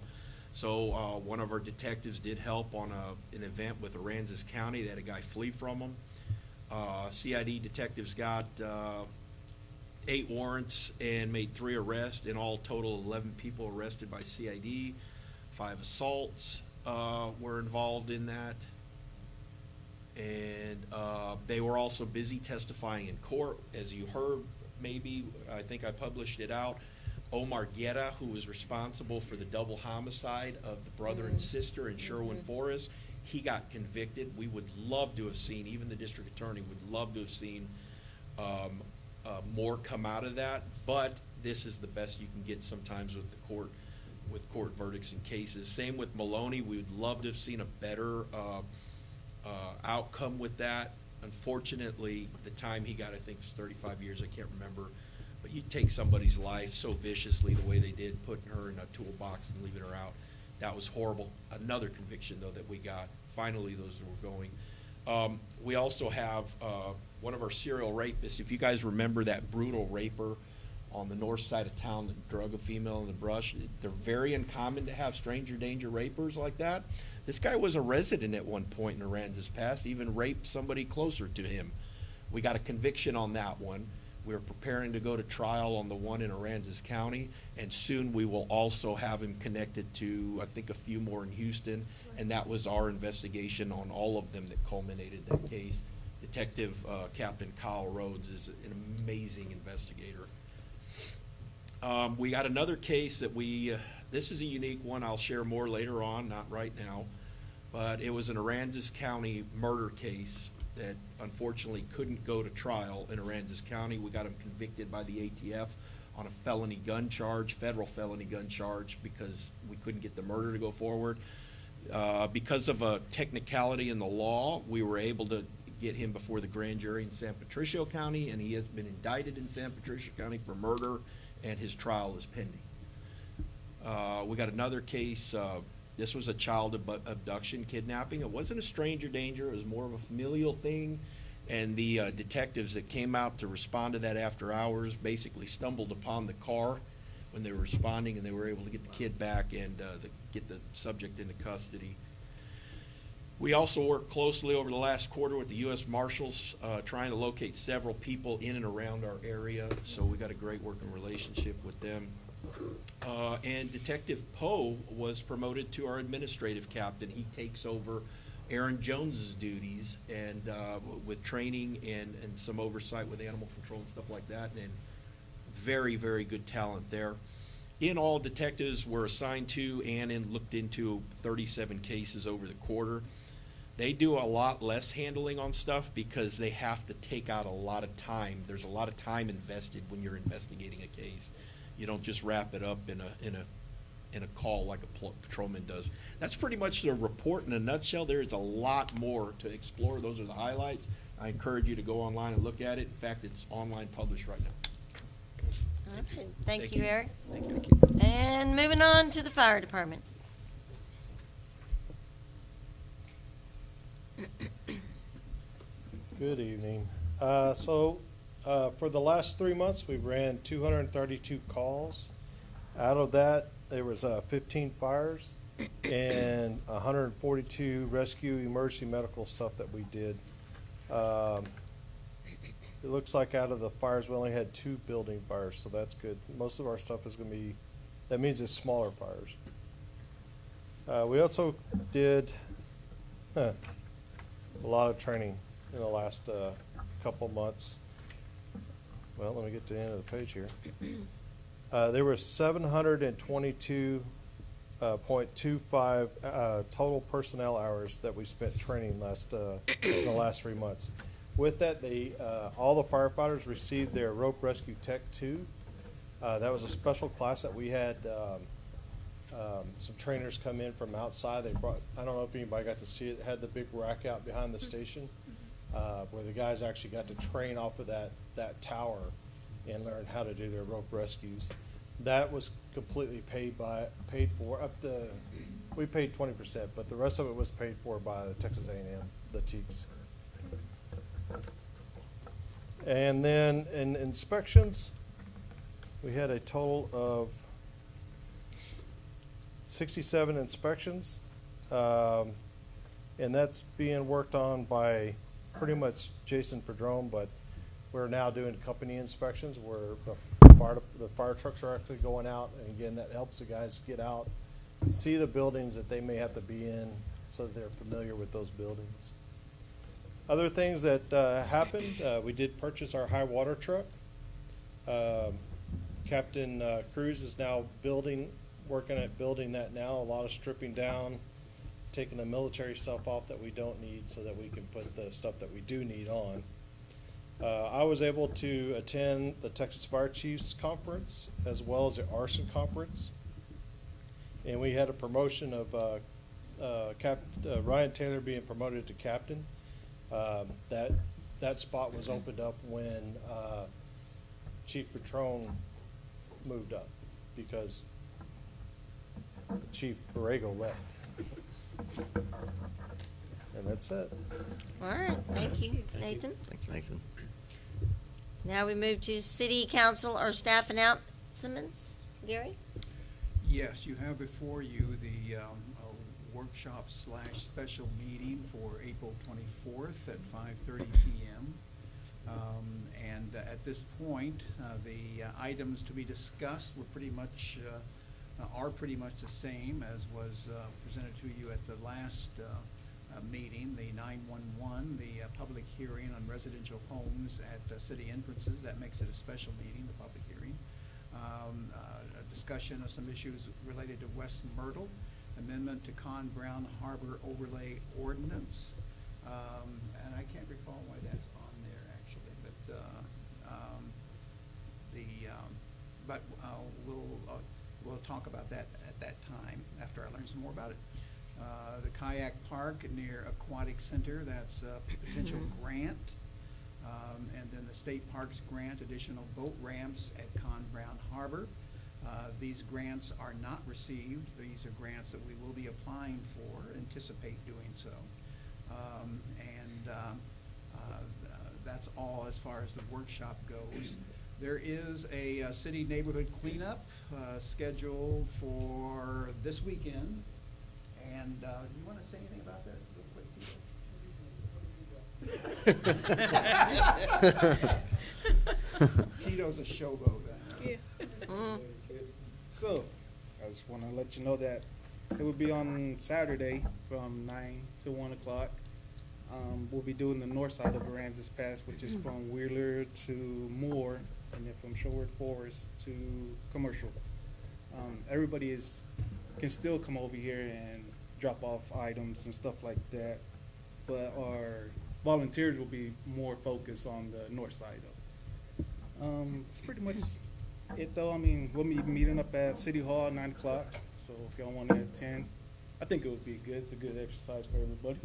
So one of our detectives did help on an event with Aransas County. They had a guy flee from them. CID detectives got 8 warrants and made 3 arrests. In all, total 11 people arrested by CID. 5 assaults were involved in that. And they were also busy testifying in court. As you heard, maybe, I think I published it out, Omar Guerra, who was responsible for the double homicide of the brother and sister in Sherwin Forest, he got convicted. We would love to have seen, even the district attorney would love to have seen more come out of that, but this is the best you can get sometimes with the court verdicts and cases. Same with Maloney. We would love to have seen a better outcome with that. Unfortunately, the time he got, I think, was 35 years. I can't remember. But you take somebody's life so viciously the way they did, putting her in a toolbox and leaving her out. That was horrible. Another conviction, though, that we got. Finally, those were going. We also have one of our serial rapists. If you guys remember that brutal raper on the north side of town that drug a female in the brush, they're very uncommon to have stranger danger rapers like that. This guy was a resident at one point in Aransas Pass, even raped somebody closer to him. We got a conviction on that one. We're preparing to go to trial on the one in Aransas County, and soon we will also have him connected to, I think, a few more in Houston, and that was our investigation on all of them that culminated that case. Detective Captain Kyle Rhodes is an amazing investigator. We got another case that this is a unique one. I'll share more later on, not right now, but it was an Aransas County murder case that unfortunately couldn't go to trial in Aransas County. We got him convicted by the ATF on a felony gun charge, federal felony gun charge, because we couldn't get the murder to go forward. Because of a technicality in the law, we were able to get him before the grand jury in San Patricio County, and he has been indicted in San Patricio County for murder, and his trial is pending. We got another case. This was a child abduction, kidnapping. It wasn't a stranger danger. It was more of a familial thing. And the detectives that came out to respond to that after hours basically stumbled upon the car when they were responding, and they were able to get the kid back and get the subject into custody. We also worked closely over the last quarter with the U.S. Marshals, trying to locate several people in and around our area. So we got a great working relationship with them. And Detective Poe was promoted to our administrative captain. He takes over Aaron Jones's duties, and with training and some oversight with animal control and stuff like that, and very, very good talent there. In all, detectives were assigned to and looked into 37 cases over the quarter. They do a lot less handling on stuff because they have to take out a lot of time. There's a lot of time invested when you're investigating a case. You don't just wrap it up in a call like a patrolman does. That's pretty much the report in a nutshell. There is a lot more to explore. Those are the highlights. I encourage you to go online and look at it. In fact, it's online published right now. All right. Thank you, Eric. Thank you. And moving on to the fire department. Good evening. For the last 3 months, we ran 232 calls. Out of that, there was 15 fires and 142 rescue emergency medical stuff that we did. It looks like out of the fires, we only had 2 building fires, so that's good. Most of our stuff is going to be, that means it's smaller fires. We also did a lot of training in the last couple months. Well, let me get to the end of the page here. There were 722.25 total personnel hours that we spent training in the last 3 months. With that, all the firefighters received their Rope Rescue Tech 2. That was a special class that we had some trainers come in from outside. They brought, I don't know if anybody got to see it, had the big rack out behind the station where the guys actually got to train off of that tower and learn how to do their rope rescues. That was completely paid for up to We paid 20%, but the rest of it was paid for by the Texas A&M, the TEECs. And then in inspections, we had a total of 67 inspections, and that's being worked on by pretty much Jason Padron, but we're now doing company inspections where the fire trucks are actually going out, and again, that helps the guys get out, see the buildings that they may have to be in so that they're familiar with those buildings. Other things that happened, we did purchase our high water truck. Captain Cruz is now working at building that now, a lot of stripping down, taking the military stuff off that we don't need so that we can put the stuff that we do need on. I was able to attend the Texas Fire Chiefs Conference as well as the Arson Conference. And we had a promotion of Ryan Taylor being promoted to captain. That spot was opened up when Chief Patron moved up because Chief Borrego left. And that's it. All right, thank you, Nathan. Thanks, Nathan. Now we move to city council or staff announcements. Gary? Yes, you have before you the workshop / special meeting for April 24th at 5:30 p.m. And at this point, the items to be discussed were pretty much the same as was presented to you at the last meeting, the 911, the public hearing on residential homes at city entrances. That makes it a special meeting, the public hearing. A discussion of some issues related to West Myrtle, amendment to Brown Harbor overlay ordinance. And I can't recall why that's on there actually, but we'll talk about that at that time after I learn some more about it. The kayak park near Aquatic Center, that's a potential grant. And then the state parks grant, additional boat ramps at Brown Harbor. These grants are not received. These are grants that we will be applying for, anticipate doing so. That's all as far as the workshop goes. There is a city neighborhood cleanup scheduled for this weekend. And do you want to say anything about that real quick, Tito? Tito's a showboat. Yeah. So, I just want to let you know that it will be on Saturday from 9 to 1 o'clock. We'll be doing the north side of Aransas Pass, which is from Wheeler to Moore, and then from Sherwood Forest to Commercial. Everybody can still come over here and drop off items and stuff like that, but our volunteers will be more focused on the north side of it. It's pretty much it though. I mean, we'll be meeting up at City Hall at 9 o'clock, so if y'all want to attend, I think it would be good. It's a good exercise for everybody.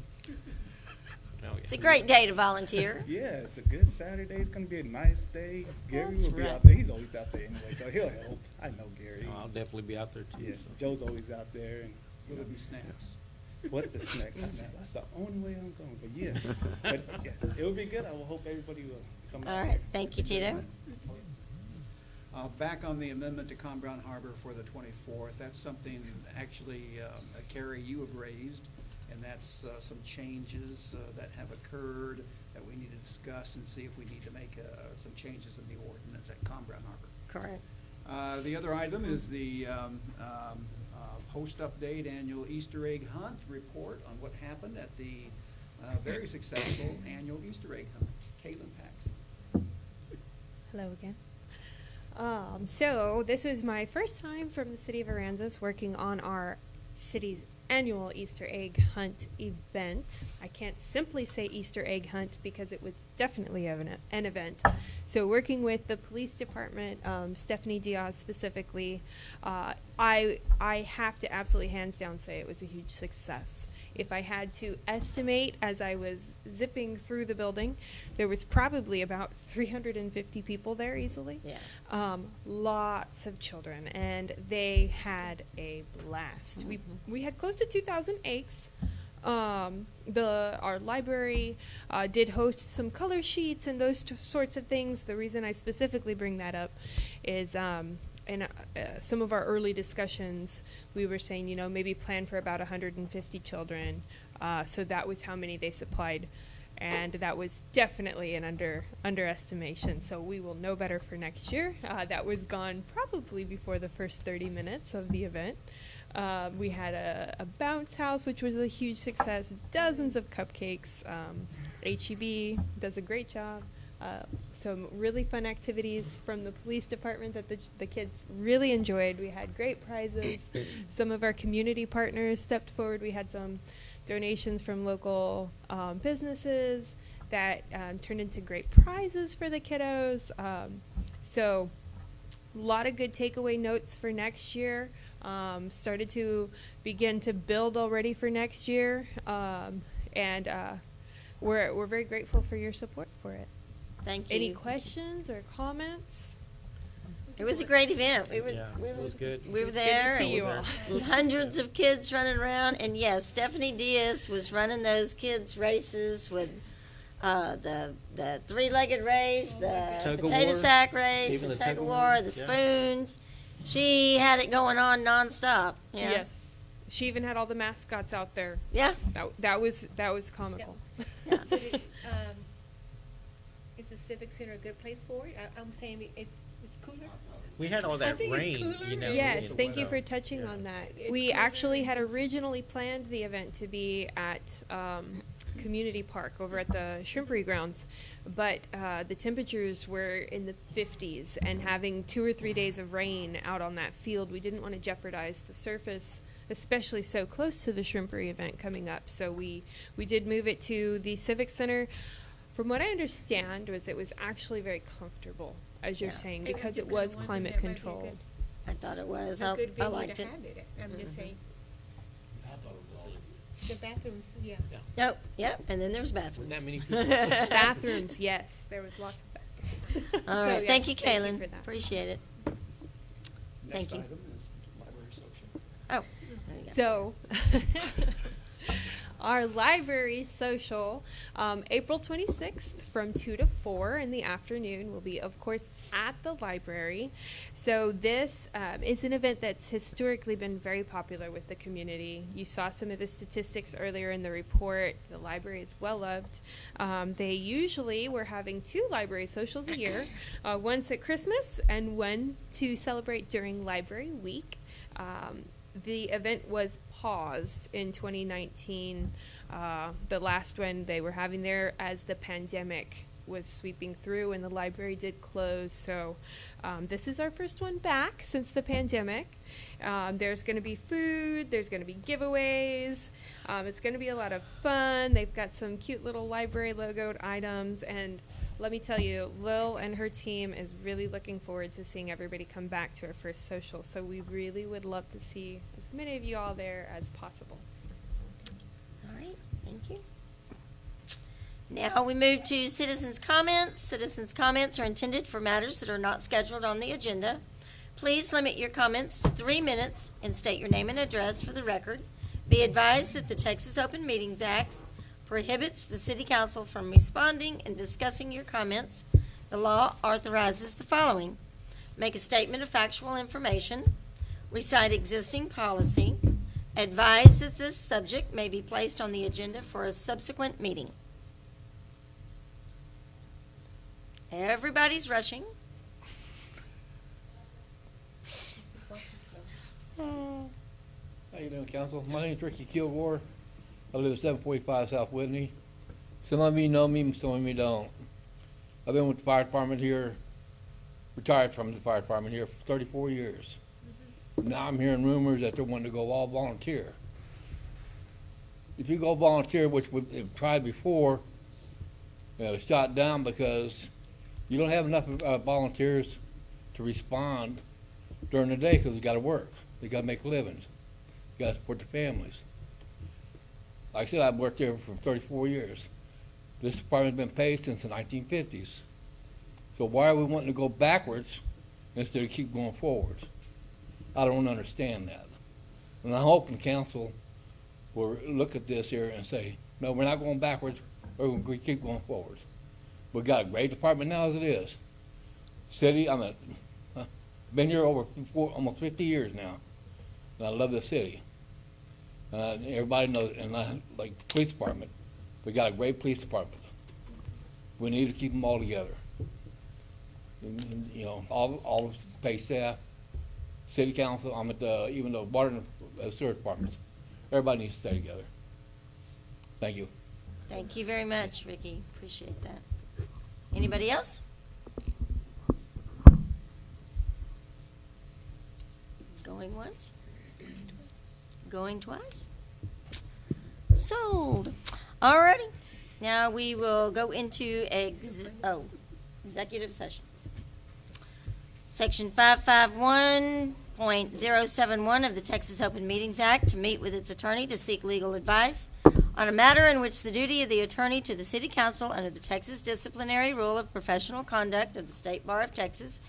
Oh, yeah. It's a great day to volunteer. Yeah, it's a good Saturday. It's going to be a nice day. Gary That's will be right. out there. He's always out there anyway, so he'll help. I know Gary. I'll definitely be out there too. Yes, so. Joe's always out there. And Will it be snacks? what the snacks? That's the only way I'm going. But yes, it will be good. I will hope everybody will come out. All right, thank you, Tito. Back on the amendment to Brown Harbor for the 24th, that's something actually, Carrie, you have raised, and that's some changes that have occurred that we need to discuss and see if we need to make some changes in the ordinance at Brown Harbor. Correct. The other item is the post-update annual Easter egg hunt report on what happened at the very successful annual Easter egg hunt. Caitlin Paxson. Hello again. So this was my first time from the city of Aransas working on our city's annual Easter egg hunt event. I can't simply say Easter egg hunt because it was definitely an event. So working with the police department, Stephanie Diaz specifically, I have to absolutely hands down say it was a huge success. If I had to estimate, as I was zipping through the building, there was probably about 350 people there easily. Yeah. Lots of children, and they had a blast. We had close to 2,000 eggs. Our library did host some color sheets and those sorts of things. The reason I specifically bring that up is in some of our early discussions, we were saying, maybe plan for about 150 children. So that was how many they supplied. And that was definitely an underestimation. So we will know better for next year. That was gone probably before the first 30 minutes of the event. We had a bounce house, which was a huge success. Dozens of cupcakes. HEB does a great job. Some really fun activities from the police department that the kids really enjoyed. We had great prizes. Some of our community partners stepped forward. We had some donations from local businesses that turned into great prizes for the kiddos. So a lot of good takeaway notes for next year. Started to begin to build already for next year. And we're very grateful for your support for it. Thank you. Any questions or comments? It was a great event. It was good. We were It was good to there. see you and hundreds of kids running around. And yes, Stephanie Diaz was running those kids' races with the three-legged race, the Tug of potato war. sack race, Even the the tug of war, the yeah. spoons. She had it going on nonstop. Yeah. Yes. She even had all the mascots out there. Yeah. That was comical. Is the Civic Center a good place for it? I'm saying it's cooler. We had all I that think it's rain, cooler. Yes, and thank you so- for touching on that. It's We cooler. actually had originally planned the event to be at Community Park over at the Shrimpery grounds, but the temperatures were in the 50s, and having 2 or 3 days of rain out on that field, we didn't want to jeopardize the surface, especially so close to the Shrimpery event coming up. So we did move it to the Civic Center. From what I understand, it was actually very comfortable, as you're Yeah. saying, And I'm because just it was kinda wondering climate that might be a controlled. good- I thought it was. a good I venue liked to it. have it at. I'm just saying. The bathrooms, yeah. Oh, yeah, and then there's bathrooms. That many people. Bathrooms, yes, there was lots of bathrooms. All So, right, yes, thank you, for Kaylin. that. Appreciate it. Thank you. Oh, there you go. So, our library social, April 26th from 2 to 4 in the afternoon will be, of course, at the library. So this is an event that's historically been very popular with the community. You saw some of the statistics earlier in the report. The library is well loved. They usually were having 2 library socials a year, once at Christmas and one to celebrate during Library Week. The event was paused in 2019, the last one they were having there, as the pandemic was sweeping through and the library did close. So this is our first one back since the pandemic. There's going to be food, there's going to be giveaways, it's going to be a lot of fun. They've got some cute little library logoed items, and let me tell you, Lil and her team is really looking forward to seeing everybody come back to our first social. So we really would love to see as many of you all there as possible. All right, thank you. Now we move to citizens' comments. Citizens' comments are intended for matters that are not scheduled on the agenda. Please limit your comments to 3 minutes and state your name and address for the record. Be advised that the Texas Open Meetings Act prohibits the City Council from responding and discussing your comments. The law authorizes the following: make a statement of factual information, recite existing policy, advise that this subject may be placed on the agenda for a subsequent meeting. Everybody's rushing. How you doing, Council? My name is Ricky Kilgore. I live at 745 South Whitney. Some of you know me, some of you don't. I've been with the fire department here, retired from the fire department here for 34 years. Now I'm hearing rumors that they're wanting to go all volunteer. If you go volunteer, which we've tried before, it's shot down because you don't have enough volunteers to respond during the day because they got to work. They got to make livings. They got to support their families. Like I said, I've worked there for 34 years. This department's been paid since the 1950s. So why are we wanting to go backwards instead of keep going forwards? I don't understand that. And I hope the council will look at this here and say, no, we're not going backwards, we're going to keep going forwards. We've got a great department now as it is. City, been here almost 50 years now, and I love the city. Everybody knows, and like the police department, we got a great police department. We need to keep them all together. And, you know, all of the pay staff, city council, even the water and sewer departments. Everybody needs to stay together. Thank you. Thank you very much, Ricky. Appreciate that. Anybody else? Going once? Going twice? Sold. Alrighty. Now we will go into executive session. Section 551.071 of the Texas Open Meetings Act, to meet with its attorney to seek legal advice on a matter in which the duty of the attorney to the City Council under the Texas Disciplinary Rule of Professional Conduct of the State Bar of Texas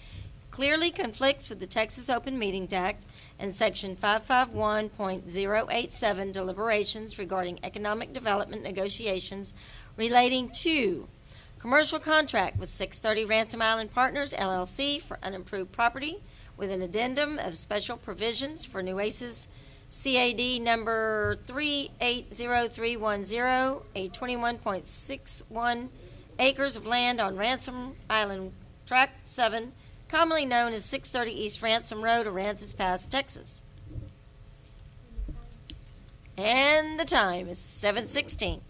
clearly conflicts with the Texas Open Meetings Act and Section 551.087 deliberations regarding economic development negotiations relating to commercial contract with 630 Ransom Island Partners, LLC for unimproved property with an addendum of special provisions for Nueces CAD number 380310, a 21.61 acres of land on Ransom Island Tract 7, commonly known as 630 East Ransom Road, Aransas Pass, Texas. And the time is 7:16.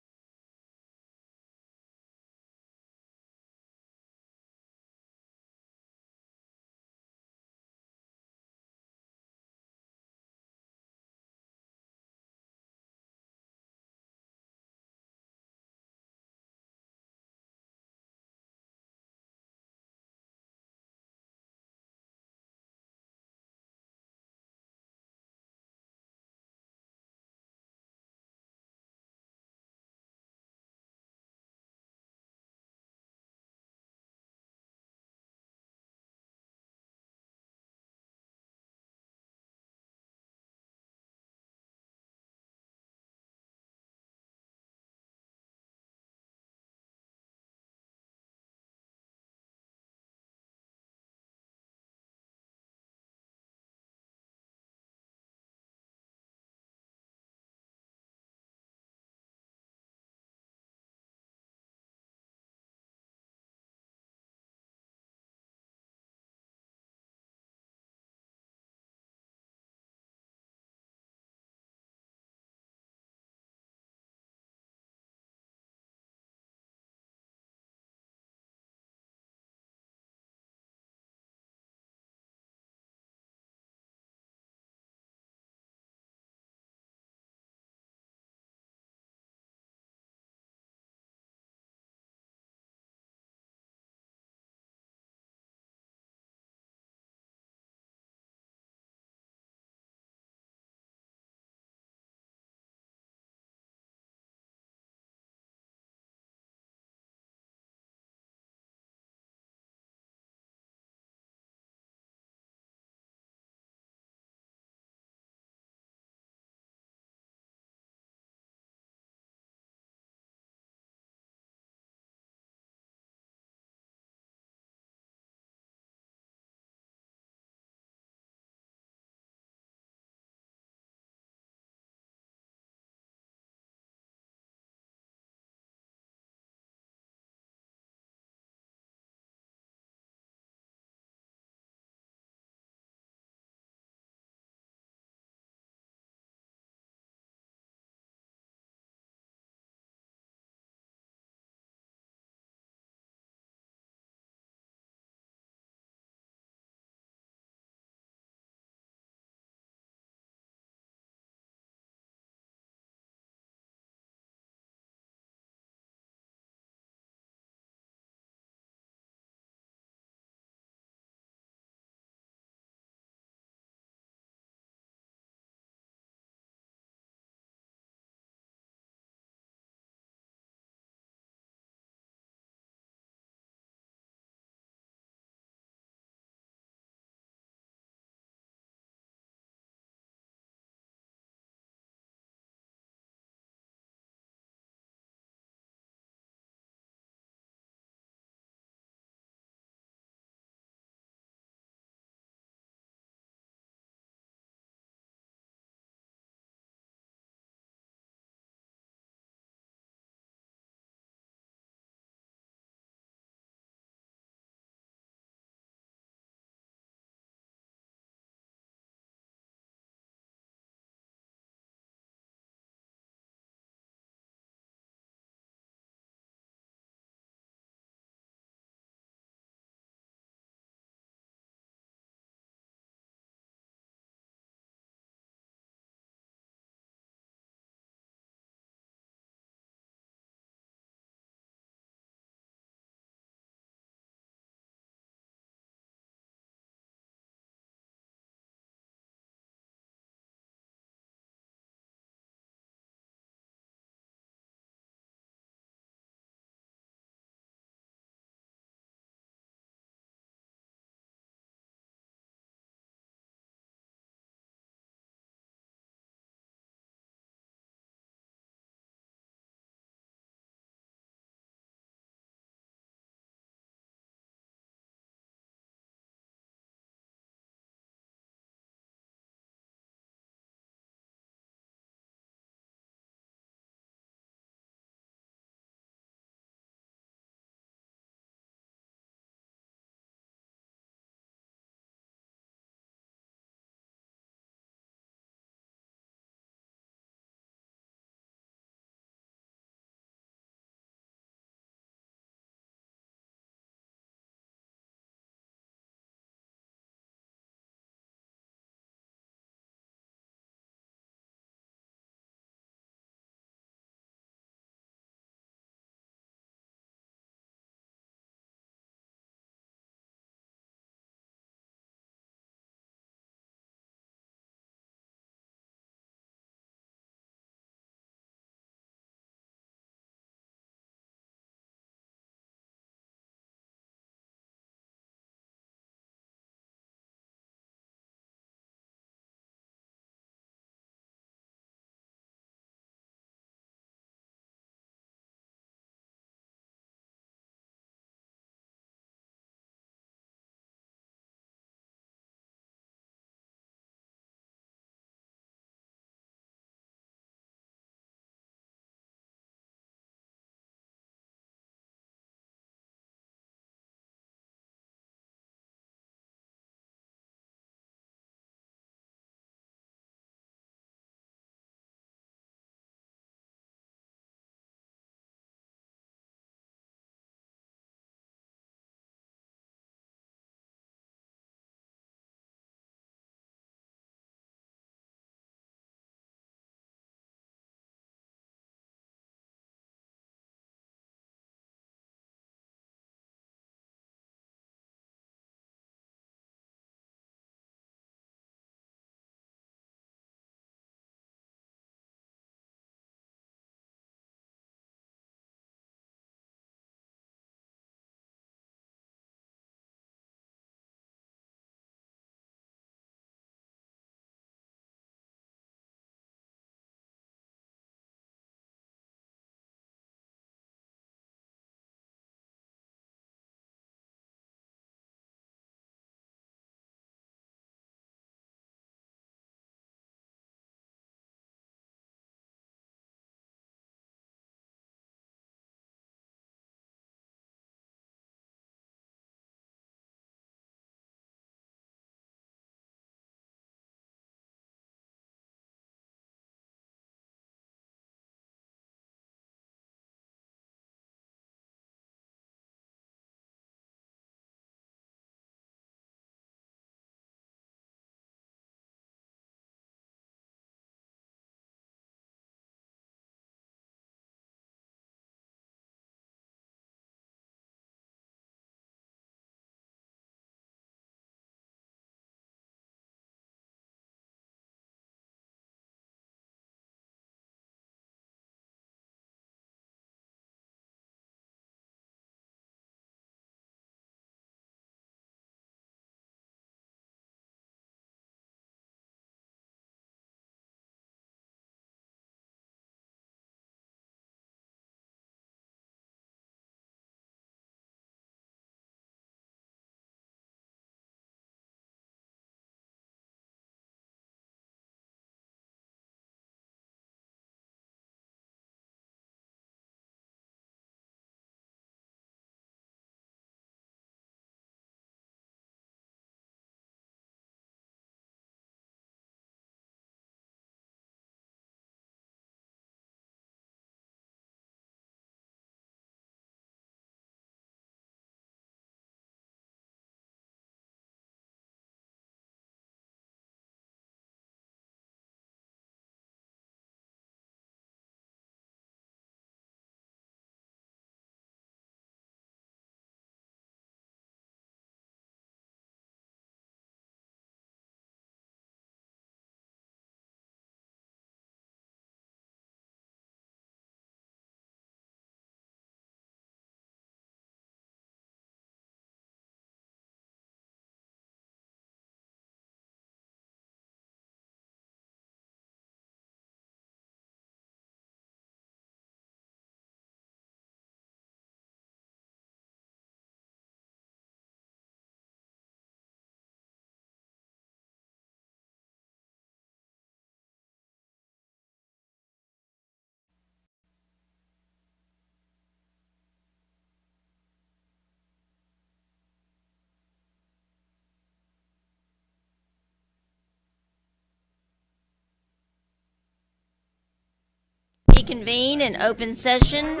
reconvene in open session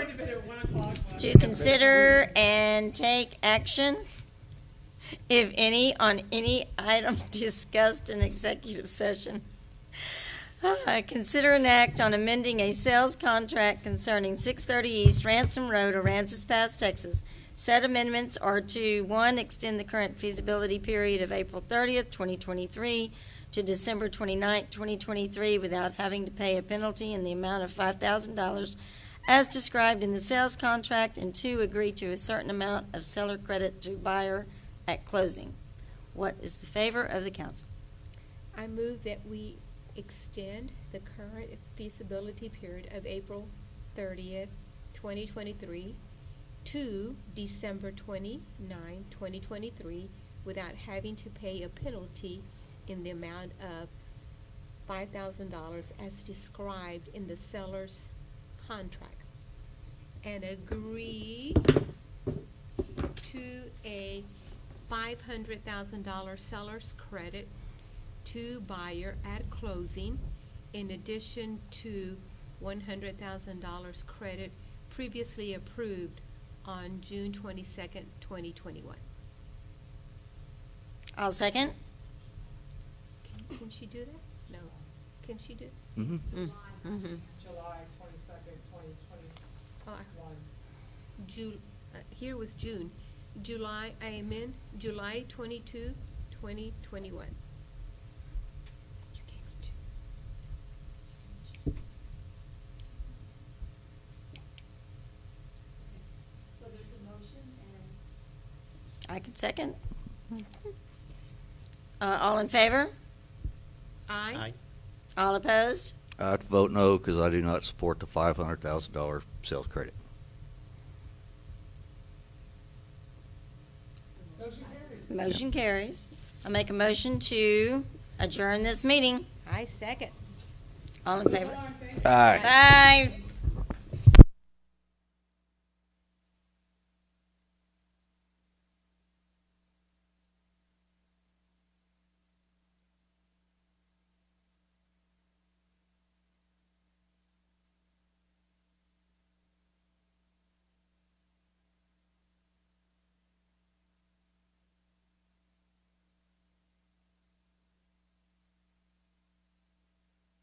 to consider and take action, if any, on any item discussed in executive session. Consider an act on amending a sales contract concerning 630 East Ransom Road, Aransas Pass, Texas. Said amendments are to, 1, extend the current feasibility period of April 30th, 2023 to December 29th, 2023 without having to pay a penalty in the amount of $5,000 as described in the sales contract, and 2, agree to a certain amount of seller credit to buyer at closing. What is the favor of the council? I move that we extend the current feasibility period of April 30th, 2023 to December 29, 2023 without having to pay a penalty in the amount of $5,000 as described in the seller's contract, and agree to a $500,000 seller's credit to buyer at closing, in addition to $100,000 credit previously approved on June 22nd, 2021. I'll second. Can she do that? No. Can she do? Mm-hmm. July 22nd, 2021. Here was June. July, I amend, July 22, 2021. I can second. All in favor? Aye. All opposed? I have to vote no because I do not support the $500,000 sales credit. Motion carries. I make a motion to adjourn this meeting. I second. All in favor? Aye. Aye.